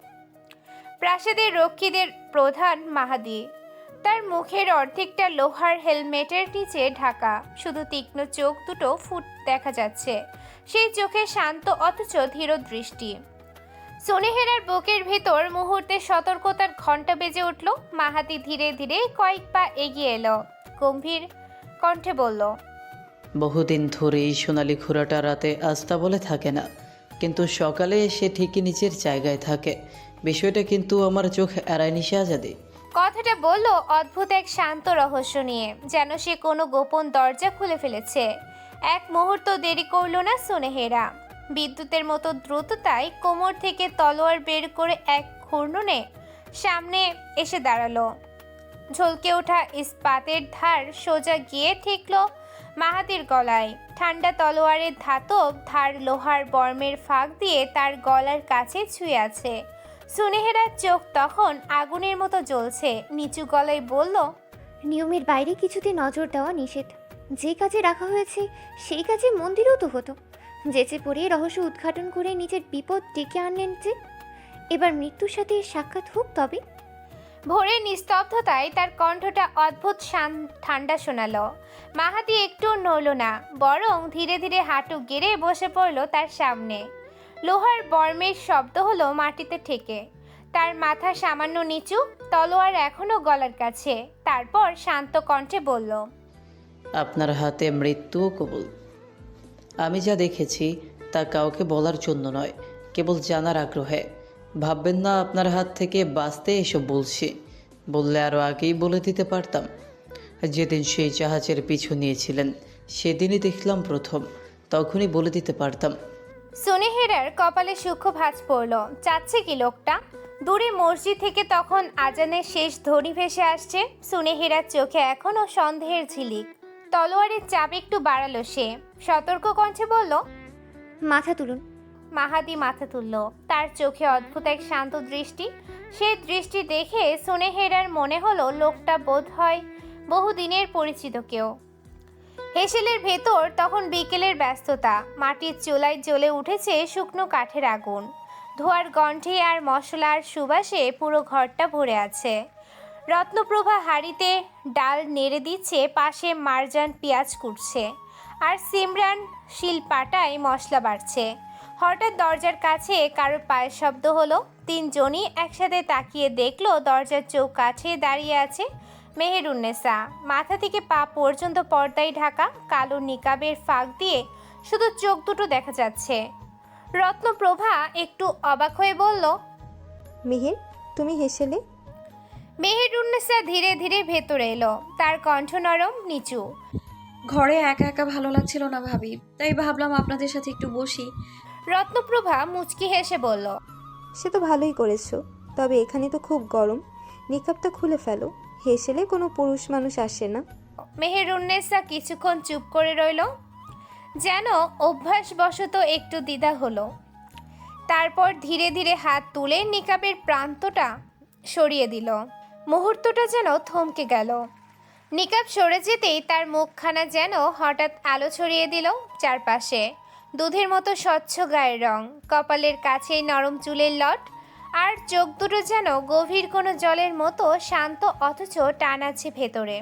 প্রাসাদের রক্ষীদের প্রধান মাহাদি। তার মুখের অর্ধেকটা লোহার হেলমেটের নিচে ঢাকা, শুধু তীক্ষ্ণ চোখ দুটো ফুট দেখা যাচ্ছে। সেই চোখে শান্ত অথচ ধীর দৃষ্টি। সুনেহেরার বুকের ভেতর মুহূর্তে সতর্কতার ঘণ্টা বেজে উঠল। মাহাতি ধীরে ধীরে কয়েক পা এগিয়ে এলো। গম্ভীর কণ্ঠে বলল, বহুদিন ধরেই সোনালী ঘোড়াটা রাতে আস্তাবলে থাকে না, কিন্তু সকালে এসে ঠিকই নিচের জায়গায় থাকে। বিষয়টা কিন্তু আমার চোখ এড়ায়নি শাহজাদি। কথাটা বলল অদ্ভুত এক শান্ত রহস্য নিয়ে, যেন সে কোনো গোপন দরজা খুলে ফেলেছে। এক মুহূর্ত দেরি করল না সুনেহেরা। বিদ্যুতের মতো দ্রুততায় কোমর থেকে তলোয়ার বের করে এক ঘূর্ণনে সামনে এসে দাঁড়ালো। ঝলকে ওঠা ইস্পাতের ধার সোজা গিয়ে ঠেকল মাহাতির গলায়। ঠান্ডা তলোয়ারের ধাতব ধার লোহার বর্মের ফাঁক দিয়ে তার গলার কাছে ছুঁয়ে আছে। সুনেহেরার চোখ তখন আগুনের মতো জ্বলছে। নিচু গলায় বলল, নিয়মের বাইরে কিছুতে নজর দেওয়া নিষেধ। যে কাজে রাখা হয়েছে সেই কাজে মন্দিরও তো হতো। যেচে পড়ে রহস্য উদ্ঘাটন করে নিজের বিপদ ডেকে আনলেন যে। এবার মৃত্যুর সাথে সাক্ষাৎ হোক তবে। ভোরের নিস্তব্ধতায় তার কণ্ঠটা অদ্ভুত ঠান্ডা শোনালো। মাহাতি একটু নড়ল না, বরং ধীরে ধীরে হাঁটু গেড়ে বসে পড়ল তার সামনে। লোহার বর্মের শব্দ হলো মাটিতে ঠেকে। তার মাথা সামান্য নিচু, তলোয়ার এখনো গলার কাছে। তারপর শান্ত কণ্ঠে বলল, আপনার হাতে মৃত্যুও কবুল। আমি যা দেখেছি তা কাউকে বলার জন্য নয়, কেবল জানার আগ্রহে। ভাববেন না আপনার হাত থেকে বাঁচতে এসব বলছি। বললে আরও আগেই বলে দিতে পারতাম। যেদিন সেই জাহাজের পিছু নিয়েছিলেন সেদিনই দেখলাম প্রথম, তখনই বলে দিতে পারতাম। সুনেহেরার কপালে সূক্ষ্ম ভাঁজ পড়ল। চাচ্ছে কি লোকটা? দূরে মসজিদ থেকে তখন আজানের শেষ ধ্বনি ভেসে আসছে। সুনেহেরার চোখে এখনও সন্দেহের ঝিলিক। তলোয়ারের চাপ একটু বাড়ালো সে। সতর্ক কণ্ঠে বলল, মাথা তুলুন। মাহাদি মাথা তুলল। তার চোখে অদ্ভুত এক শান্ত দৃষ্টি। সেই দৃষ্টি দেখে সুনেহেরার মনে হলো লোকটা বোধ হয় বহুদিনের পরিচিত কেউ। হেসেলের ভেতর তখন বিকেলের ব্যস্ততা। মাটির চুলায় জ্বলে উঠেছে শুকনো কাঠের আগুন। ধোয়ার গন্ধে আর মশলার সুবাসে পুরো ঘরটা ভরে আছে। রত্নপ্রভা হাঁড়িতে ডাল নেড়ে দিচ্ছে, পাশে মারজান পেঁয়াজ কুটছে, আর সিমরান শিলপাটায় মশলা বাড়ছে। হঠাৎ দরজার কাছে কারো পায়ের শব্দ হলো। তিনজনই একসাথে তাকিয়ে দেখলো দরজার চৌকাঠে দাঁড়িয়ে আছে মেহেরুন্নেসা। মাথা থেকে পা পর্যন্ত পর্দায় ঢাকা। কালো নিকাবের ফাঁক দিয়ে শুধু চোখ দুটো দেখা যাচ্ছে। রত্নপ্রভা একটু অবাক হয়ে বলল, মিহির, তুমি হেসেলে? মেহেরুন্নেসা ধীরে ধীরে ভেতরে এলো। তার কণ্ঠ নরম, নিচু। ঘরে একা একা ভালো লাগছিল না ভাবি, তাই ভাবলাম আপনাদের সাথে একটু বসি। রত্নপ্রভা মুচকি হেসে বলল, সে তো ভালোই করেছো, তবে এখানে তো খুব গরম। নিকাবটা খুলে ফেলো। হেসেলে কোনো পুরুষ মানুষ আসে না। মেহেরুন্নেসা কিছুক্ষণ চুপ করে রইল, যেন অভ্যাসবশত একটু দ্বিধা হলো। তারপর ধীরে ধীরে হাত তুলে নিকাবের প্রান্তটা সরিয়ে দিল। মুহূর্তটা যেন থমকে গেল। নিকাব সরে যেতেই তার মুখখানা যেন হঠাৎ আলো ছড়িয়ে দিল চারপাশে। দুধের মতো স্বচ্ছ গায়ের রং, কপালের কাছেই নরম চুলের লট, আর চোখ দুটো যেন গভীর কোনো জলের মতো শান্ত অথচ টান আছে ভেতরে।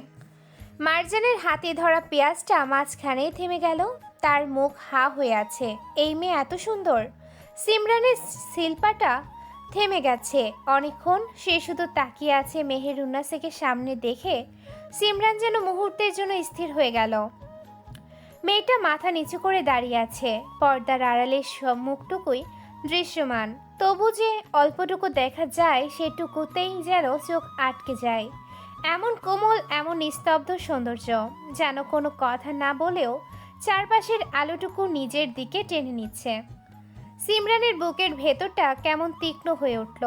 মারজানের হাতে ধরা পেঁয়াজটা মাঝখানেই থেমে গেল। তার মুখ হা হয়ে আছে। এই মেয়ে এত সুন্দর। সিমরানের শিল্পাটা থেমে গেছে। অনেকক্ষণ সে শুধু তাকিয়ে আছে মেহেরুন্নেসাকে সামনে দেখে। সিমরান যেন মুহূর্তের জন্য স্থির হয়ে গেল। মেয়েটা মাথা নিচু করে দাঁড়িয়ে আছে। পর্দার আড়ালে সব মুখটুকুই দৃশ্যমান, তবু যে অল্পটুকু দেখা যায় সেটুকুতেই যেন চোখ আটকে যায়। এমন কোমল, এমন নিস্তব্ধ সৌন্দর্য, যেন কোনো কথা না বলেও চারপাশের আলোটুকু নিজের দিকে টেনে নিচ্ছে। সিমরানের বুকের ভেতরটা কেমন তীক্ষ্ণ হয়ে উঠল।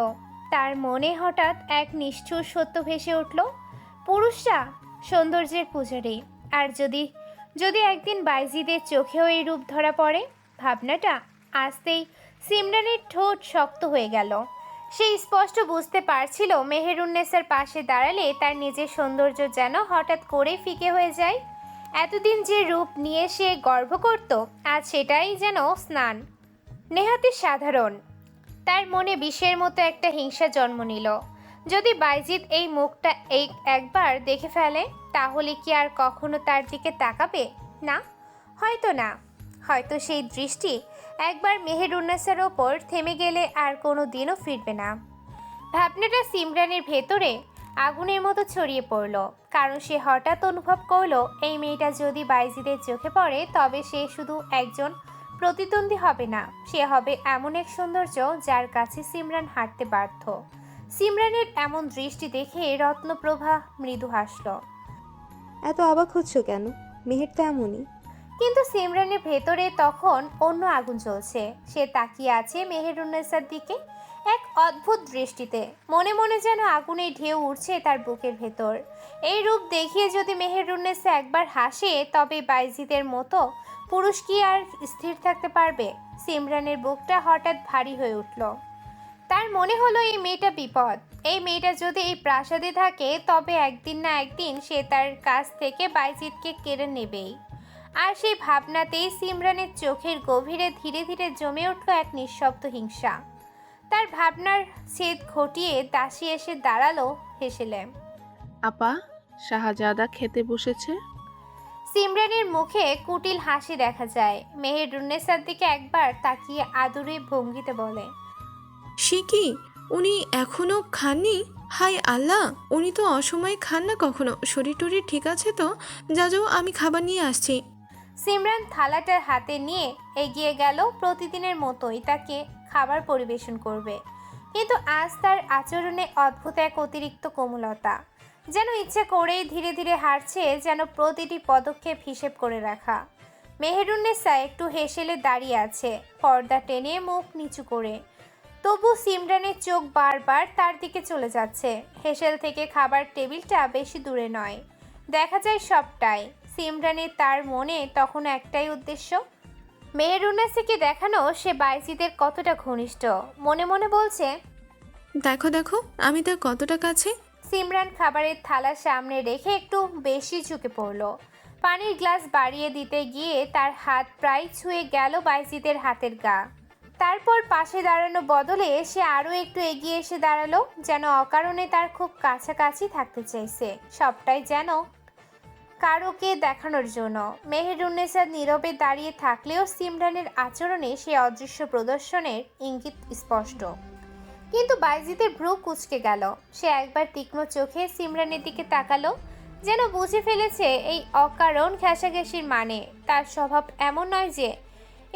তার মনে হঠাৎ এক নিষ্ঠুর সত্য ভেসে উঠল। পুরুষরা সৌন্দর্যের পূজারী, আর যদি যদি একদিন বাইজিদের চোখেও এই রূপ ধরা পড়ে। ভাবনাটা আসতেই সিমরানের ঠোঁট শক্ত হয়ে গেল। সে স্পষ্ট বুঝতে পারছিল মেহেরুন্নেসার পাশে দাঁড়ালে তার নিজের সৌন্দর্য যেন হঠাৎ করে ফিকে হয়ে যায়। এতদিন যে রূপ নিয়ে সে গর্ব করত, আজ সেটাই যেন স্নান। নেহাতি সাধারণ। তার মনে বিষের মতো একটা হিংসা জন্ম নিল। যদি বাইজিদ এই মুখটা একবার দেখে ফেলে, তাহলে কি আর কখনো তার দিকে তাকাবে? না, হয়তো না। হয়তো সেই দৃষ্টি একবার মেহেরুন্নেসার ওপর থেমে গেলে আর কোনো দিনও ফিরবে না। ভাবনাটা সিমরানের ভেতরে আগুনের মতো ছড়িয়ে পড়ল, কারণ সে হঠাৎ অনুভব করলো এই মেয়েটা যদি বাইজিদের চোখে পড়ে তবে সে শুধু একজন প্রতিদ্বন্দ্বী হবে না, সে হবে এমন এক সৌন্দর্য যার কাছে সিমরান হাঁটতে বাধ্য। সিমরানের এমন দৃষ্টি দেখে রত্নপ্রভা মৃদু হাসল। এত অবাক হচ্ছ কেন? মেহের তো এমনই। কিন্তু সিমরানের ভেতরে তখন অন্য আগুন জ্বলছে। সে তাকিয়ে আছে মেহেরুন্নেসার দিকে। এক অদ্ভুত দৃষ্টিতে। মনে মনে যেন আগুনের ঢেউ উঠছে তার বুকের ভেতর। এই রূপ দেখিয়ে যদি মেহেরুন্নেসা একবার হাসে, তবে বাইজিদের মতো পুরুষ কি আর স্থির থাকতে পারবে? সিমরানের বুকটা হঠাৎ ভারী হয়ে উঠল। তার মনে হলো এই মেয়েটা বিপদ। এই মেয়েটা যদি এই প্রাসাদে থাকে, তবে একদিন না একদিন সে তার কাছ থেকে বাইজিদকে কেড়ে নেবেই। আর সেই ভাবনাতেই সিমরানের চোখের গভীরে ধীরে ধীরে জমে উঠল এক নিঃশব্দ হিংসা। তার ভাবনার ছেদ ঘটিয়ে দাসী এসে দাঁড়ালো, হেসেলে। আপা, শাহজাদা খেতে বসেছে। সিমরানের মুখে কুটিল হাসি দেখা যায়। মেহেরুন্নেসার দিকে একবার তাকিয়ে আদুরে ভঙ্গিতে বলে, সে কি, উনি এখনো খাননি? হাই আল্লাহ, উনি তো অসময়ে খান না কখনো। শরীর টরীর ঠিক আছে তো? যা যাও, আমি খাবার নিয়ে আসছি। সিমরান থালাটা হাতে নিয়ে এগিয়ে গেল। প্রতিদিনের মতোই তাকে খাবার পরিবেশন করবে, কিন্তু আজ তার আচরণে অদ্ভুত এক অতিরিক্ত কোমলতা। যেন ইচ্ছে করেই ধীরে ধীরে হাঁটছে, যেন প্রতিটি পদক্ষেপ হিসেব করে রাখা। মেহেরুন্নেসা একটু হেসেলে দাঁড়িয়ে আছে, পর্দা টেনে মুখ নিচু করে। তবু সিমরানের চোখ বারবার তার দিকে চলে যাচ্ছে। হেসেল থেকে খাবার টেবিলটা বেশি দূরে নয়, দেখা যায় সবটাই। সিমরানের তার মনে তখন একটাই উদ্দেশ্য, মেহেরুন্নেসাকে দেখানো সে বাইজিদের কতটা ঘনিষ্ঠ। মনে মনে বলছে, দেখো দেখো, আমি তার কতটা কাছে। সিমরান খাবারের থালা সামনে রেখে একটু বেশি ঝুঁকে পড়ল। পানির গ্লাস বাড়িয়ে দিতে গিয়ে তার হাত প্রায় ছুঁয়ে গেল বাইজিদের হাতের গা। তারপর পাশে দাঁড়ানো বদলে সে আরও একটু এগিয়ে এসে দাঁড়ালো, যেন অকারণে তার খুব কাছাকাছি থাকতে চাইছে। সবটাই যেন কারোকে দেখানোর জন্য। মেহেরুন্নেসা নীরবে দাঁড়িয়ে থাকলেও সিমরানের আচরণে সে অদৃশ্য প্রদর্শনের ইঙ্গিত স্পষ্ট। কিন্তু বাইজিদের ভ্রু কুঁচকে গেল। সে একবার তীক্ষ্ণ চোখে সিমরানের দিকে তাকালো, যেন বুঝে ফেলেছে এই অকারণ ঘেঁষাঘেঁষির মানে। তার স্বভাব এমন নয় যে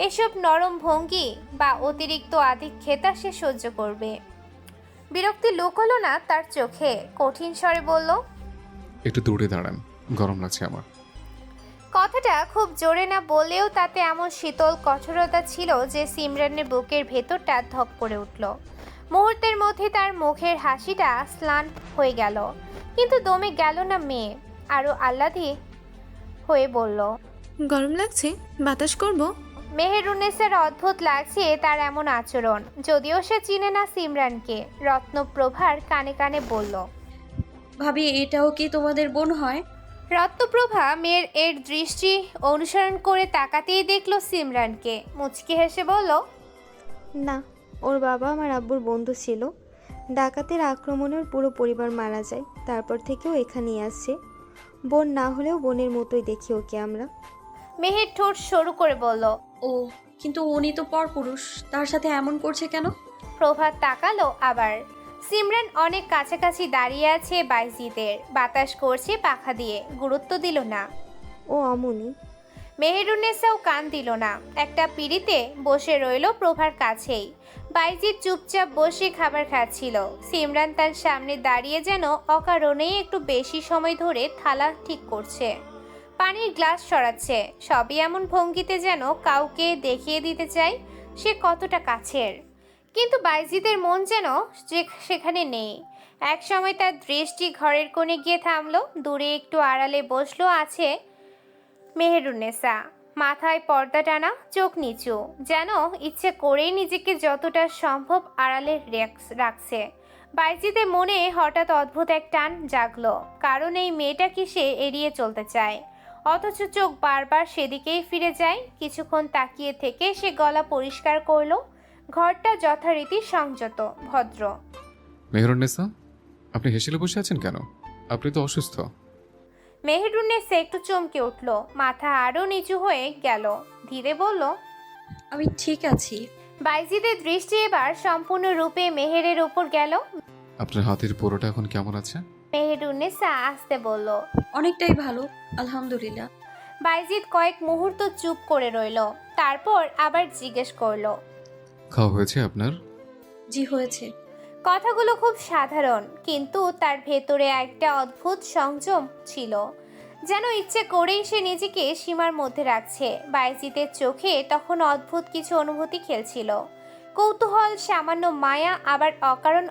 এসব নরম ভঙ্গি বা অতিরিক্ত আধিক্যতা সে সহ্য করবে। বিরক্তি লুকোলো না তার চোখে, কঠিন স্বরে বলল, একটু দূরে দাঁড়ান, গরম লাগছে আমার। কথাটা খুব জোরে না বললেও তাতে এমন শীতল কঠোরতা ছিল যে সিমরানের বুকের ভেতরটা ধক করে উঠল। মুহূর্তের মধ্যে তার মুখের হাসিটা স্লান হয়ে গেল, কিন্তু দমে গেল না মেয়ে। আরও আহ্লাদী হয়ে বলল, গরম লাগছে, বাতাস করব? মেহেরুন্নেসার অদ্ভুত লাগছে তার এমন আচরণ। যদিও সে চিনে না সিমরানকে, রত্নপ্রভার কানে কানে বলল, ভাবি, এটাও কি তোমাদের বোন হয়? রত্নপ্রভা মেয়ের এর দৃষ্টি অনুসরণ করে তাকাতেই দেখল সিমরানকে। মুচকি হেসে বলল, না, ওর বাবা আমার আব্বুর বন্ধু ছিল। ডাকাতের আক্রমণের পুরো পরিবার মারা যায়, তারপর থেকেও এখানেই আসছে। বোন না হলেও বোনের মতোই দেখি ওকে আমরা। মেহের ঠোঁট সরু করে বলল। ও, কিন্তু উনি তো পরপুরুষ, তার সাথে এমন করছে কেন? প্রভাত তাকালো আবার। সিমরান অনেক কাছাকাছি দাঁড়িয়ে আছে বাইজিদের, বাতাস করছে পাখা দিয়ে, গুরুত্ব দিল না। ও অমনি। মেহেরুন্নেসাও কান দিল না, একটা পিঁড়িতে বসে রইল প্রভার কাছেই। বাইজিদ চুপচাপ বসে খাবার খাচ্ছিল। সিমরান তার সামনে দাঁড়িয়ে যেন অকারণেই একটু বেশি সময় ধরে থালা ঠিক করছে, পানির গ্লাস সরাচ্ছে। সবই এমন ভঙ্গিতে যেন কাউকে দেখিয়ে দিতে চায় সে কতটা কাছের। কিন্তু বাইজিদের মন যেন সেখানে নেই। এক সময় তার দৃষ্টি ঘরের কোণে গিয়ে থামলো। দূরে একটু আড়ালে বসলো আছে মেহেরুন্নেসা, মাথায় পর্দা টানা, চোখ নিচু, যেন ইচ্ছে করেই নিজেকে যতটা সম্ভব আড়ালে রাখছে। বাইজিদের মনে হঠাৎ অদ্ভুত এক টান জাগলো, কারণ এই মেয়েটাকে সে এড়িয়ে চলতে চায়, অথচ চোখ বারবার সেদিকেই ফিরে যায়। কিছুক্ষণ তাকিয়ে থেকে সে গলা পরিষ্কার করলো, ঘরটা যথারীতি সংযত, ভদ্র। মেহেরুন্নেসা, আপনি হেসেলে বসে আছেন কেন? আপনি তো অসুস্থ। মেহেরুন্নেসা একটু চমকে উঠল, মাথা আরও নিচু হয়ে গেল, ধীরে বলল, আমি ঠিক আছি। বাইজিদের দৃষ্টি এবার সম্পূর্ণরূপে মেহেরের উপর গেল। আপনার হাতের পোড়োটা এখন কেমন আছে? মেহেরুন্নেসা আস্তে বলল, অনেকটাই ভালো, আলহামদুলিল্লাহ। বাইজিদ কয়েক মুহূর্ত চুপ করে রইল, তারপর আবার জিজ্ঞেস করলো, খাওয়া হয়েছে আপনার? জি হয়েছে। কথাগুলো খুব সাধারণ, কিন্তু তার ভেতরে একটা অদ্ভুত সংযম ছিল, যেন ইচ্ছে করেই সে নিজেকে সীমার মধ্যে রাখছে। বাইজিদের চোখে তখন অদ্ভুত কিছু অনুভূতি খেলছিল। কৌতূহল, সামান্য মায়া, আবার অকারণ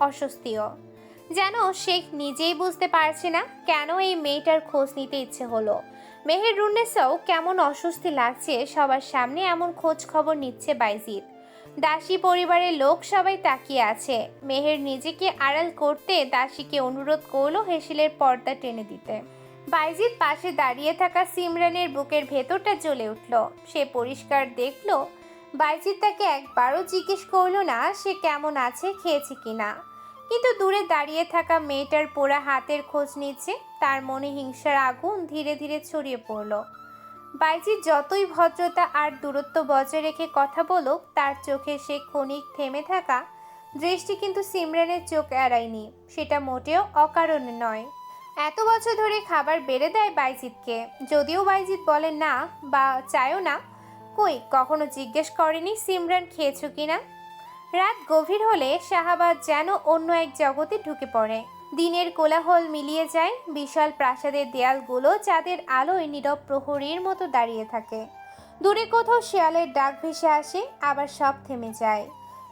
অস্বস্তিও। যেন সে নিজেই বুঝতে পারছে না কেন এই মেয়েটার খোঁজ নিতে ইচ্ছে হলো। মেহেরুন্নেসাও কেমন অস্বস্তি লাগছে সবার সামনে এমন খোঁজ খবর নিচ্ছে বাইজিদ। দাসী পরিবারের লোক সবাই তাকিয়ে আছে। মেহের নিজেকে আড়াল করতে দাসীকে অনুরোধ করলো হেসেলের পর্দা টেনে দিতে। বাইজিদ পাশে দাঁড়িয়ে থাকা সিমরানের বুকের ভেতরটা জ্বলে উঠল। সে পরিষ্কার দেখলো বাইজিদ তাকে একবারও জিজ্ঞেস করলো না সে কেমন আছে, খেয়েছে কিনা। কিন্তু দূরে দাঁড়িয়ে থাকা মেয়েটার পোড়া হাতের খোঁজ নিচ্ছে। তার মনে হিংসার আগুন ধীরে ধীরে ছড়িয়ে পড়ল। বাইজিদ যতই ভদ্রতা আর দূরত্ব বজায় রেখে কথা বলুক, তার চোখে সে ক্ষণিক থেমে থাকা দৃষ্টি কিন্তু সিমরানের চোখ এড়ায়নি। সেটা মোটেও অকারণে নয়। এত বছর ধরে খাবার বেড়ে দেয় বাইজিদকে, যদিও বাইজিদ বলে না বা চায়ও না। কই কখনো জিজ্ঞেস করেনি সিমরান খেয়েছো কিনা। রাত গভীর হলে শাহাবাদ যেন অন্য এক জগতে ঢুকে পড়ে। দিনের কোলাহল মিলিয়ে যায়। বিশাল প্রাসাদের দেয়ালগুলো চাঁদের আলোয় নীরব প্রহরীর মতো দাঁড়িয়ে থাকে। দূরে কোথাও শেয়ালের ডাক ভেসে আসে, আবার সব থেমে যায়।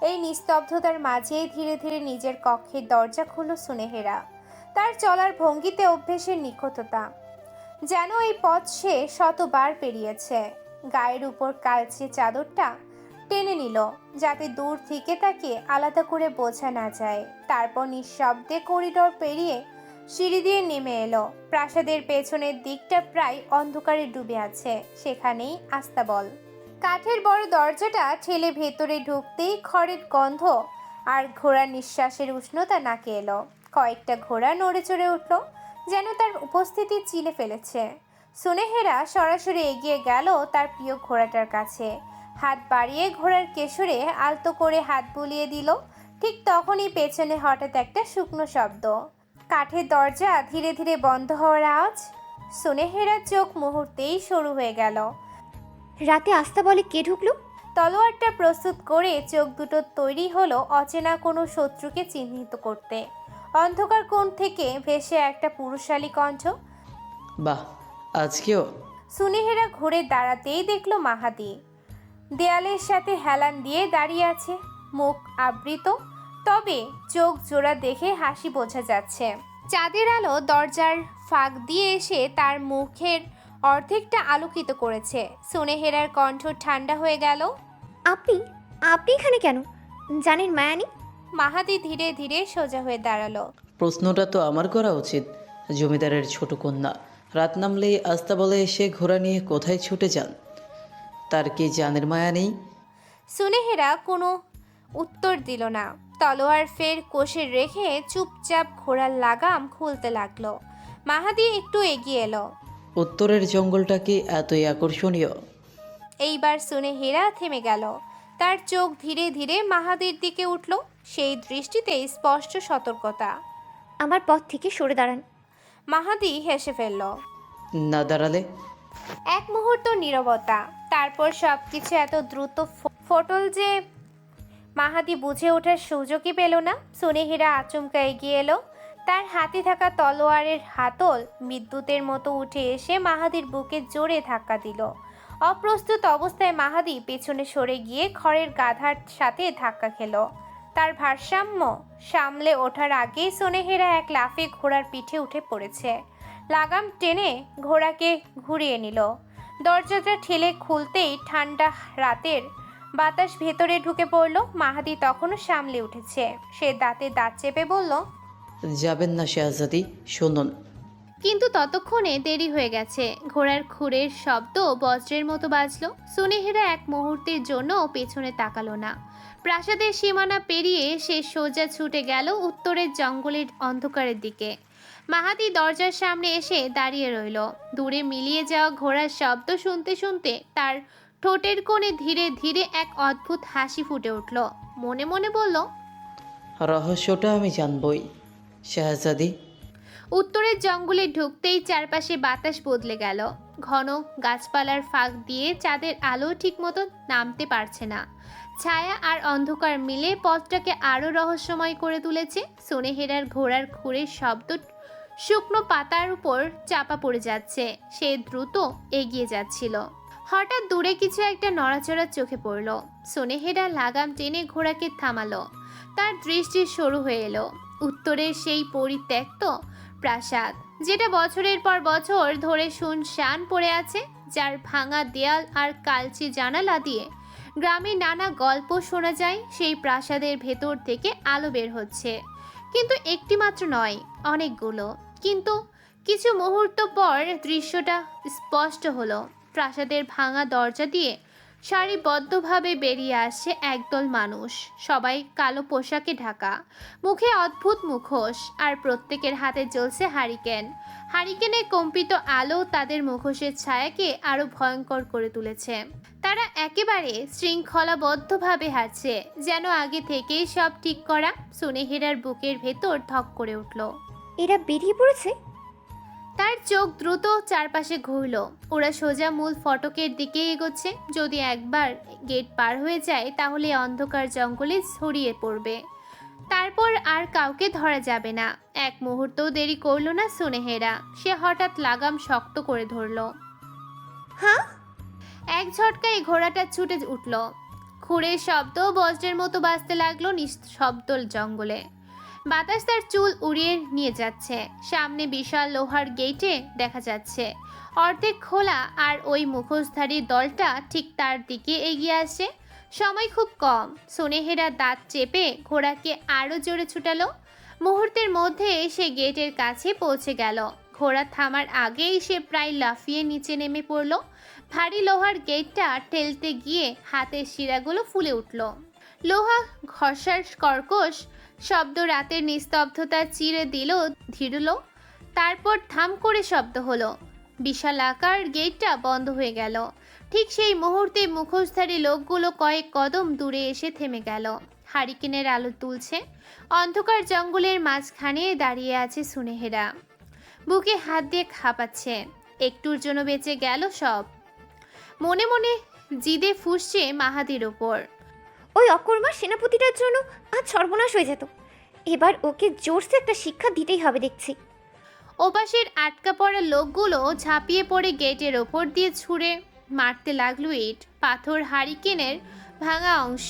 এই নিস্তব্ধতার মাঝেই ধীরে ধীরে নিজের কক্ষের দরজা খুলল সুনেহেরা। তার চলার ভঙ্গিতে অভ্যেসের নিখুঁততা, যেন এই পথ সে শতবার পেরিয়েছে। গায়ের উপর কালচে চাদরটা টেনে নিল যাতে দূর থেকে তাকে আলাদা করে বোঝা না যায়। তারপর নিঃশব্দে করিডোর পেরিয়ে সিঁড়ি দিয়ে নেমে এলো। প্রাসাদের পেছনের দিকটা প্রায় অন্ধকারে ডুবে আছে, সেখানেই আস্তাবল। কাঠের বড় দরজাটা ঠেলে ভেতরে ঢুকতেই খড়ের গন্ধ আর ঘোড়ার নিঃশ্বাসের উষ্ণতা নাকে এলো। কয়েকটা ঘোড়া নড়ে চড়ে উঠল, যেন তার উপস্থিতি চিনে ফেলেছে। সুনেহেরা সরাসরি এগিয়ে গেল তার প্রিয় ঘোড়াটার কাছে। হাত বাড়িয়ে ঘোড়ার কেশরে আলতো করে হাত বুলিয়ে দিল। ঠিক তখনই পেছনে হঠাৎ একটা শুকনো শব্দ, কাঠের দরজা ধীরে ধীরে বন্ধ হওয়ার আওয়াজ। সুনেহেরার চোখ মুহূর্তেই সরু হয়ে গেল। রাতে আস্তাবলে কে ঢুকলো? তলোয়ারটা প্রস্তুত করে চোখ দুটো তৈরি হলো অচেনা কোনো শত্রুকে চিহ্নিত করতে। অন্ধকার কোণ থেকে ভেসে একটা পুরুষালী কণ্ঠ। বাহ, আজকেও? সুনেহেরা ঘুরে দাঁড়াতেই দেখলো মাহাদি দেয়ালের সাথে হেলান দিয়ে দাঁড়িয়ে আছে, মুখ আবৃত, তবে চোখ জোড়া দেখে হাসি বোঝা যাচ্ছে। চাঁদের আলো দরজার ফাঁক দিয়ে এসে তার মুখের অর্ধেকটা আলোকিত করেছে। সুনেহেরার কণ্ঠ ঠান্ডা হয়ে গেল। আপনি আপনি এখানে কেন? জানেন মায়ানি? মাহাদি ধীরে ধীরে সোজা হয়ে দাঁড়ালো। প্রশ্নটা তো আমার করা উচিত। জমিদারের ছোট কন্যা রাত নামলেই আস্তাবলে এসে ঘোড়া নিয়ে কোথায় ছুটে যান? তার কি জানের মায়া নেই? সুনেহেরা কোনো উত্তর দিল না। তলোয়ার ফের কোষে রেখে চুপচাপ ঘোড়ার লাগাম খুলতে লাগলো। মাহাদি একটু এগিয়ে এলো। উত্তরের জঙ্গলটা কি এতই আকর্ষণীয়? এইবার সুনেহেরা থেমে গেল। তার চোখ ধীরে ধীরে মাহাদির দিকে উঠল, সেই দৃষ্টিতে স্পষ্ট সতর্কতা। আমার পথ থেকে সরে দাঁড়ান। মাহাদি হেসে ফেলল। না দাঁড়ালে? এক মুহূর্ত নীরবতা, তারপর সবকিছু এত দ্রুত ফটল যে মাহাদি বুঝে ওঠার সুযোগই পেল না। সুনেহেরা আচমকা এগিয়ে এলো। তার হাতে থাকা তলোয়ারের হাতল বিদ্যুতের মতো উঠে এসে মাহাদির বুকে জোরে ধাক্কা দিল। অপ্রস্তুত অবস্থায় মাহাদি পেছনে সরে গিয়ে খড়ের গাধার সাথে ধাক্কা খেল। তার ভারসাম্য সামলে ওঠার আগেই সুনেহেরা এক লাফে ঘোড়ার পিঠে উঠে পড়েছে। লাগাম টেনে ঘোড়াকে ঘুরিয়ে নিল। দরজাটা ঠেলে খুলতেই ঠান্ডা রাতের বাতাস ভেতরে ঢুকে পড়ল। মাহাদি তখনও সামলে উঠেছে। সে দাঁতে দাঁত চেপে বলল, যাবেন না শেহজাদি, শুনুন। কিন্তু ততক্ষণে দেরি হয়ে গেছে। ঘোড়ার খুরের শব্দ বজ্রের মতো বাজলো। সুনেহেরা এক মুহূর্তের জন্য পেছনে তাকালো না। প্রাসাদের সীমানা পেরিয়ে সে সোজা ছুটে গেল উত্তরের জঙ্গলের অন্ধকারের দিকে। মাহাদি দরজার সামনে এসে দাঁড়িয়ে রইল। দূরে মিলিয়ে যাওয়া ঘোড়ার শব্দ শুনতে শুনতে তার ঠোঁটের কোণে ধীরে ধীরে এক অদ্ভুত হাসি ফুটে উঠল। মনে মনে বলল, রহস্যটা আমি জানবই শেহজাদি। উত্তরের জঙ্গলে ঢুকতেই চারপাশে বাতাস বদলে গেল। ঘন গাছপালার ফাঁক দিয়ে চাঁদের আলো ঠিকমতো নামতে পারছে না। ছায়া আর অন্ধকার মিলে পথটাকে আরও রহস্যময় করে তুলেছে। সুনেহেরার ঘোড়ার খুরের শব্দ শুকনো পাতার উপর চাপা পড়ে যাচ্ছে। সে দ্রুত এগিয়ে যাচ্ছিল। হঠাৎ দূরে কিছু একটা নড়াচড়া চোখে পড়ল। সুনেহেরা লাগাম টেনে ঘোড়াকে থামালো। তার দৃষ্টি সরু হয়ে এলো উত্তরের সেই পরিত্যক্ত প্রাসাদ, যেটা বছরের পর বছর ধরে শুনশান পড়ে আছে, যার ভাঙা দেয়াল আর কালচে জানালা দিয়ে গ্রামে নানা গল্প শোনা যায়। সেই প্রাসাদের ভেতর থেকে আলো বের হচ্ছে, কিন্তু একটি মাত্র নয়, অনেকগুলো। কিন্তু কিছু মুহূর্ত পর দৃশ্যটা স্পষ্ট হলো। প্রাসাদের ভাঙা দরজা দিয়ে সারিবদ্ধভাবে বেরিয়ে আসছে একদল মানুষ, সবাই কালো পোশাকে ঢাকা, মুখে অদ্ভুত মুখোশ, আর প্রত্যেকের হাতে জ্বলছে হারিকেন। হারিকেনের কম্পিত আলো তাদের মুখোশের ছায়াকে আরো ভয়ঙ্কর করে তুলেছে। তারা একেবারে শৃঙ্খলাবদ্ধভাবে হাঁটছে, যেন আগে থেকেই সব ঠিক করা। সুনেহেরার বুকের ভেতর ধক করে উঠল। এরা বেরিয়ে পড়েছে? তার চোখ দ্রুত চারপাশে ঘুরল। ওরা সোজা মূল ফটকের দিকে এগোচ্ছে। যদি একবার গেট পার হয়ে যায় তাহলে অন্ধকার জঙ্গলে ছড়িয়ে পড়বে, তারপর আর কাউকে ধরা যাবে না। এক মুহূর্তও দেরি করল না সুনেহেরা। সে হঠাৎ লাগাম শক্ত করে ধরল। হ্যাঁ, এক ঝটকায় ঘোড়াটা ছুটে উঠল। খুঁড়ের শব্দ বজ্রের মতো বাজতে লাগলো নিঃশব্দ জঙ্গলে। বাতাস তার চুল উড়িয়ে নিয়ে যাচ্ছে। সামনে বিশাল লোহার গেটে দেখা যাচ্ছে অর্ধেক খোলা, আর ওই মুখোশধারী দলটা ঠিক তার দিকে এগিয়ে আসে। সময় খুব কম। সুনেহেরা দাঁত চেপে ঘোড়াকে আরো জোরে ছুটালো। মুহূর্তের মধ্যে সে গেটের কাছে পৌঁছে গেল। ঘোড়া থামার আগেই সে প্রায় লাফিয়ে নিচে নেমে পড়ল। ভারী লোহার গেটটা ঠেলতে গিয়ে হাতের শিরাগুলো ফুলে উঠল। লোহা ঘষার কর্কশ শব্দ রাতের নিস্তব্ধতা চিরে দিল ধীরল। তারপর থাম করে শব্দ হলো। বিশাল আকার গেটটা বন্ধ হয়ে গেল। ঠিক সেই মুহূর্তে মুখোশধারী লোকগুলো কয়েক কদম দূরে এসে থেমে গেল। হারিকেনের আলো তুলছে। অন্ধকার জঙ্গলের মাঝখানে দাঁড়িয়ে আছে সুনেহেরা। বুকে হাত দিয়ে হাঁপাচ্ছে। একটুর জন্য বেঁচে গেল সব। মনে মনে জিদে ফুঁসছে মাহাদির ওপর। ওই অকর্মা সেনাপতিটার জন্য আজ সর্বনাশ হয়ে যেত। এবার ওকে জোরসে একটা শিক্ষা দিতেই হবে দেখছি। ওপাশের আটকা পড়া লোকগুলো ঝাঁপিয়ে পড়ে গেটের ওপর দিয়ে ছুঁড়ে মারতে লাগলো ইট, পাথর, হারিকেনের ভাঙা অংশ।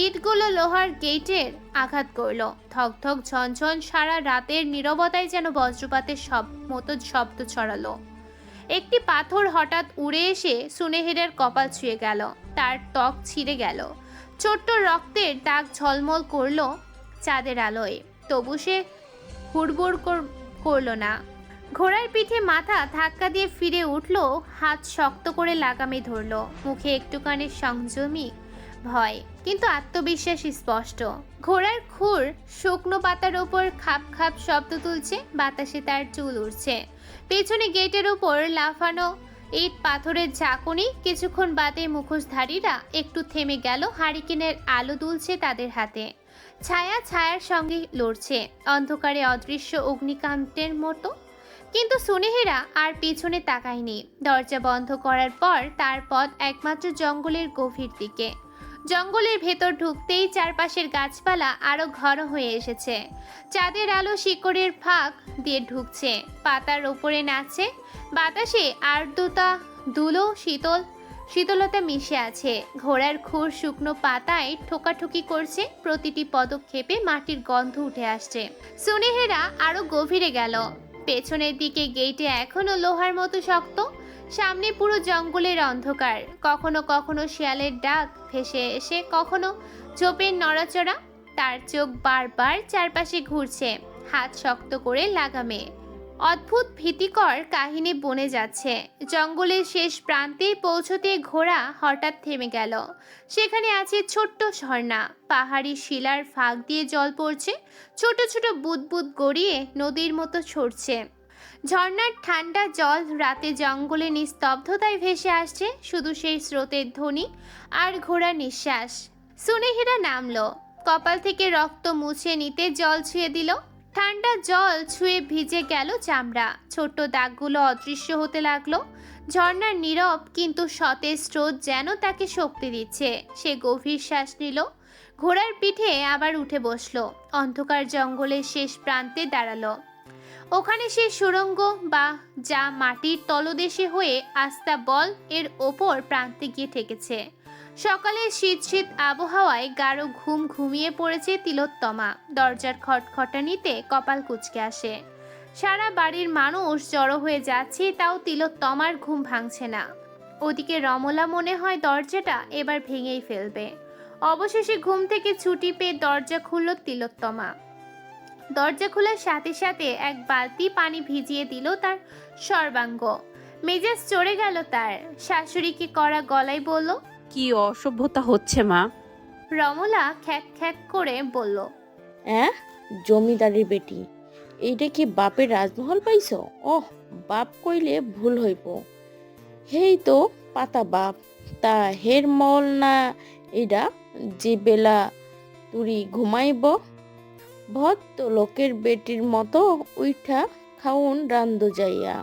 ইটগুলো লোহার গেটের আঘাত করলো। ধক ধক ঝনঝন সারা রাতের নীরবতায় যেন বজ্রপাতের মতো শব্দ ছড়ালো। একটি পাথর হঠাৎ উড়ে এসে সুনেহেরার কপাল ছুঁয়ে গেল। তার ত্বক ছিঁড়ে গেল। ছোট্ট রক্তের দাগ ঝলমল করলো চাঁদের আলোয়। তবু সে হুড়বুড় করল না। ঘোড়ার পিঠে মাথা ধাক্কা দিয়ে ফিরে উঠল। হাত শক্ত করে লাগামে ধরল। মুখে একটুখানি সংযমী ভয়, কিন্তু আত্মবিশ্বাস স্পষ্ট। ঘোড়ার খুর শুকনো পাতার ওপর খাপ খাপ শব্দ তুলছে। বাতাসে তার চুল উড়ছে। পেছনে গেটের উপর লাফানো ইট পাথরের ঝাঁকুনি। কিছুক্ষণ বাদে মুখোশধারীরা একটু থেমে গেল। হারিকেনের আলো দুলছে তাদের হাতে। ছায়া ছায়ার সঙ্গে লড়ছে, অন্ধকারে অদৃশ্য অগ্নিকান্তের মতো। কিন্তু সুনেহেরা আর পিছনে তাকায়নি। দরজা বন্ধ করার পর তার পথ একমাত্র জঙ্গলের গভীর দিকে। জঙ্গলের ভেতর ঢুকতেই চারপাশের গাছপালা আরো ঘন হয়ে এসেছে। চাঁদের আলো শিকড়ের ফাঁক দিয়ে ঢুকছে, পাতার ওপরে নাচছে। বাতাসে আর্দ্রতা, ধুলো, শীতলতা মিশে আছে। ঘোড়ার খুর শুকনো পাতায় ঠোকাঠুকি করছে। প্রতিটি পদক্ষেপে মাটির গন্ধ উঠে আসছে। সুনেহেরা আরো গভীরে গেল। পেছনের দিকে গেটে এখনো লোহার মতো শক্ত। সামনে পুরো জঙ্গলের অন্ধকার। কখনো কখনো শিয়ালের ডাক ভেসে এসে, কখনো ঝোপের নড়াচড়া। তার চোখ বারবার চারপাশে ঘুরছে, হাত শক্ত করে লাগামে। অদ্ভুত ভীতিকর কাহিনী বনে যাচ্ছে। জঙ্গলের শেষ প্রান্তে পৌঁছতে ঘোড়া হঠাৎ থেমে গেল। সেখানে আছে ছোট্ট ঝর্ণা। পাহাড়ি শিলার ফাঁক দিয়ে জল পড়ছে। ছোট ছোট বুদবুদ গড়িয়ে নদীর মতো ছড়ছে। ঝর্ণার ঠান্ডা জল রাতে জঙ্গলে নিস্তব্ধতায় ভেসে আসছে। শুধু সেই স্রোতের ধ্বনি আর ঘোড়ার নিঃশ্বাস। সুনেহেরা নামলো। কপাল থেকে রক্ত মুছে নিতে জল ছুঁয়ে দিল। ঠান্ডা জল ছুঁয়ে ভিজে গেল চামড়া। ছোট্ট দাগগুলো অদৃশ্য হতে লাগলো। ঝর্ণার নীরব কিন্তু সতেজ স্রোত যেন তাকে শক্তি দিচ্ছে। সে গভীর শ্বাস নিল। ঘোড়ার পিঠে আবার উঠে বসলো। অন্ধকার জঙ্গলের শেষ প্রান্তে দাঁড়ালো। ওখানে সে সুড়ঙ্গ বা যা মাটির তলদেশে হয়ে আস্তা বল এর ওপর প্রান্তে গিয়ে ঠেকেছে। সকালে শীত শীত আবহাওয়ায় গাঢ় ঘুম ঘুমিয়ে পড়েছে তিলোত্তমা। দরজার খটখটানিতে কপাল কুঁচকে আসে। সারা বাড়ির মানুষ জড়ো হয়ে যাচ্ছে, তাও তিলোত্তমার ঘুম ভাঙছে না। ওদিকে রমলা মনে হয় দরজাটা এবার ভেঙেই ফেলবে। অবশেষে ঘুম থেকে ছুটি পেয়ে দরজা খুলল তিলোত্তমা। দরজা খোলার সাথে সাথে এক বালতি পানি ভিজিয়ে দিল তার সর্বাঙ্গ। মেজাজ চড়ে গেল তার। শাশুড়িকে কড়া গলায় বলল, কি অসভ্যতা হচ্ছে মা? রমলা খ্যাক খ্যাক করে বলল, হ্যাঁ, জমিদারের বেটি, এইটা কি বাপের রাজমহল পাইছো? ওহ, বাপ কইলে ভুল হইব। হেই তো পাতা বাপ, তা হের মল না এইটা যে বেলা তুরি ঘুমাইব? ভদ্র লোকের বেটির মতো উইঠা খাউন রান্ধ যাইয়া।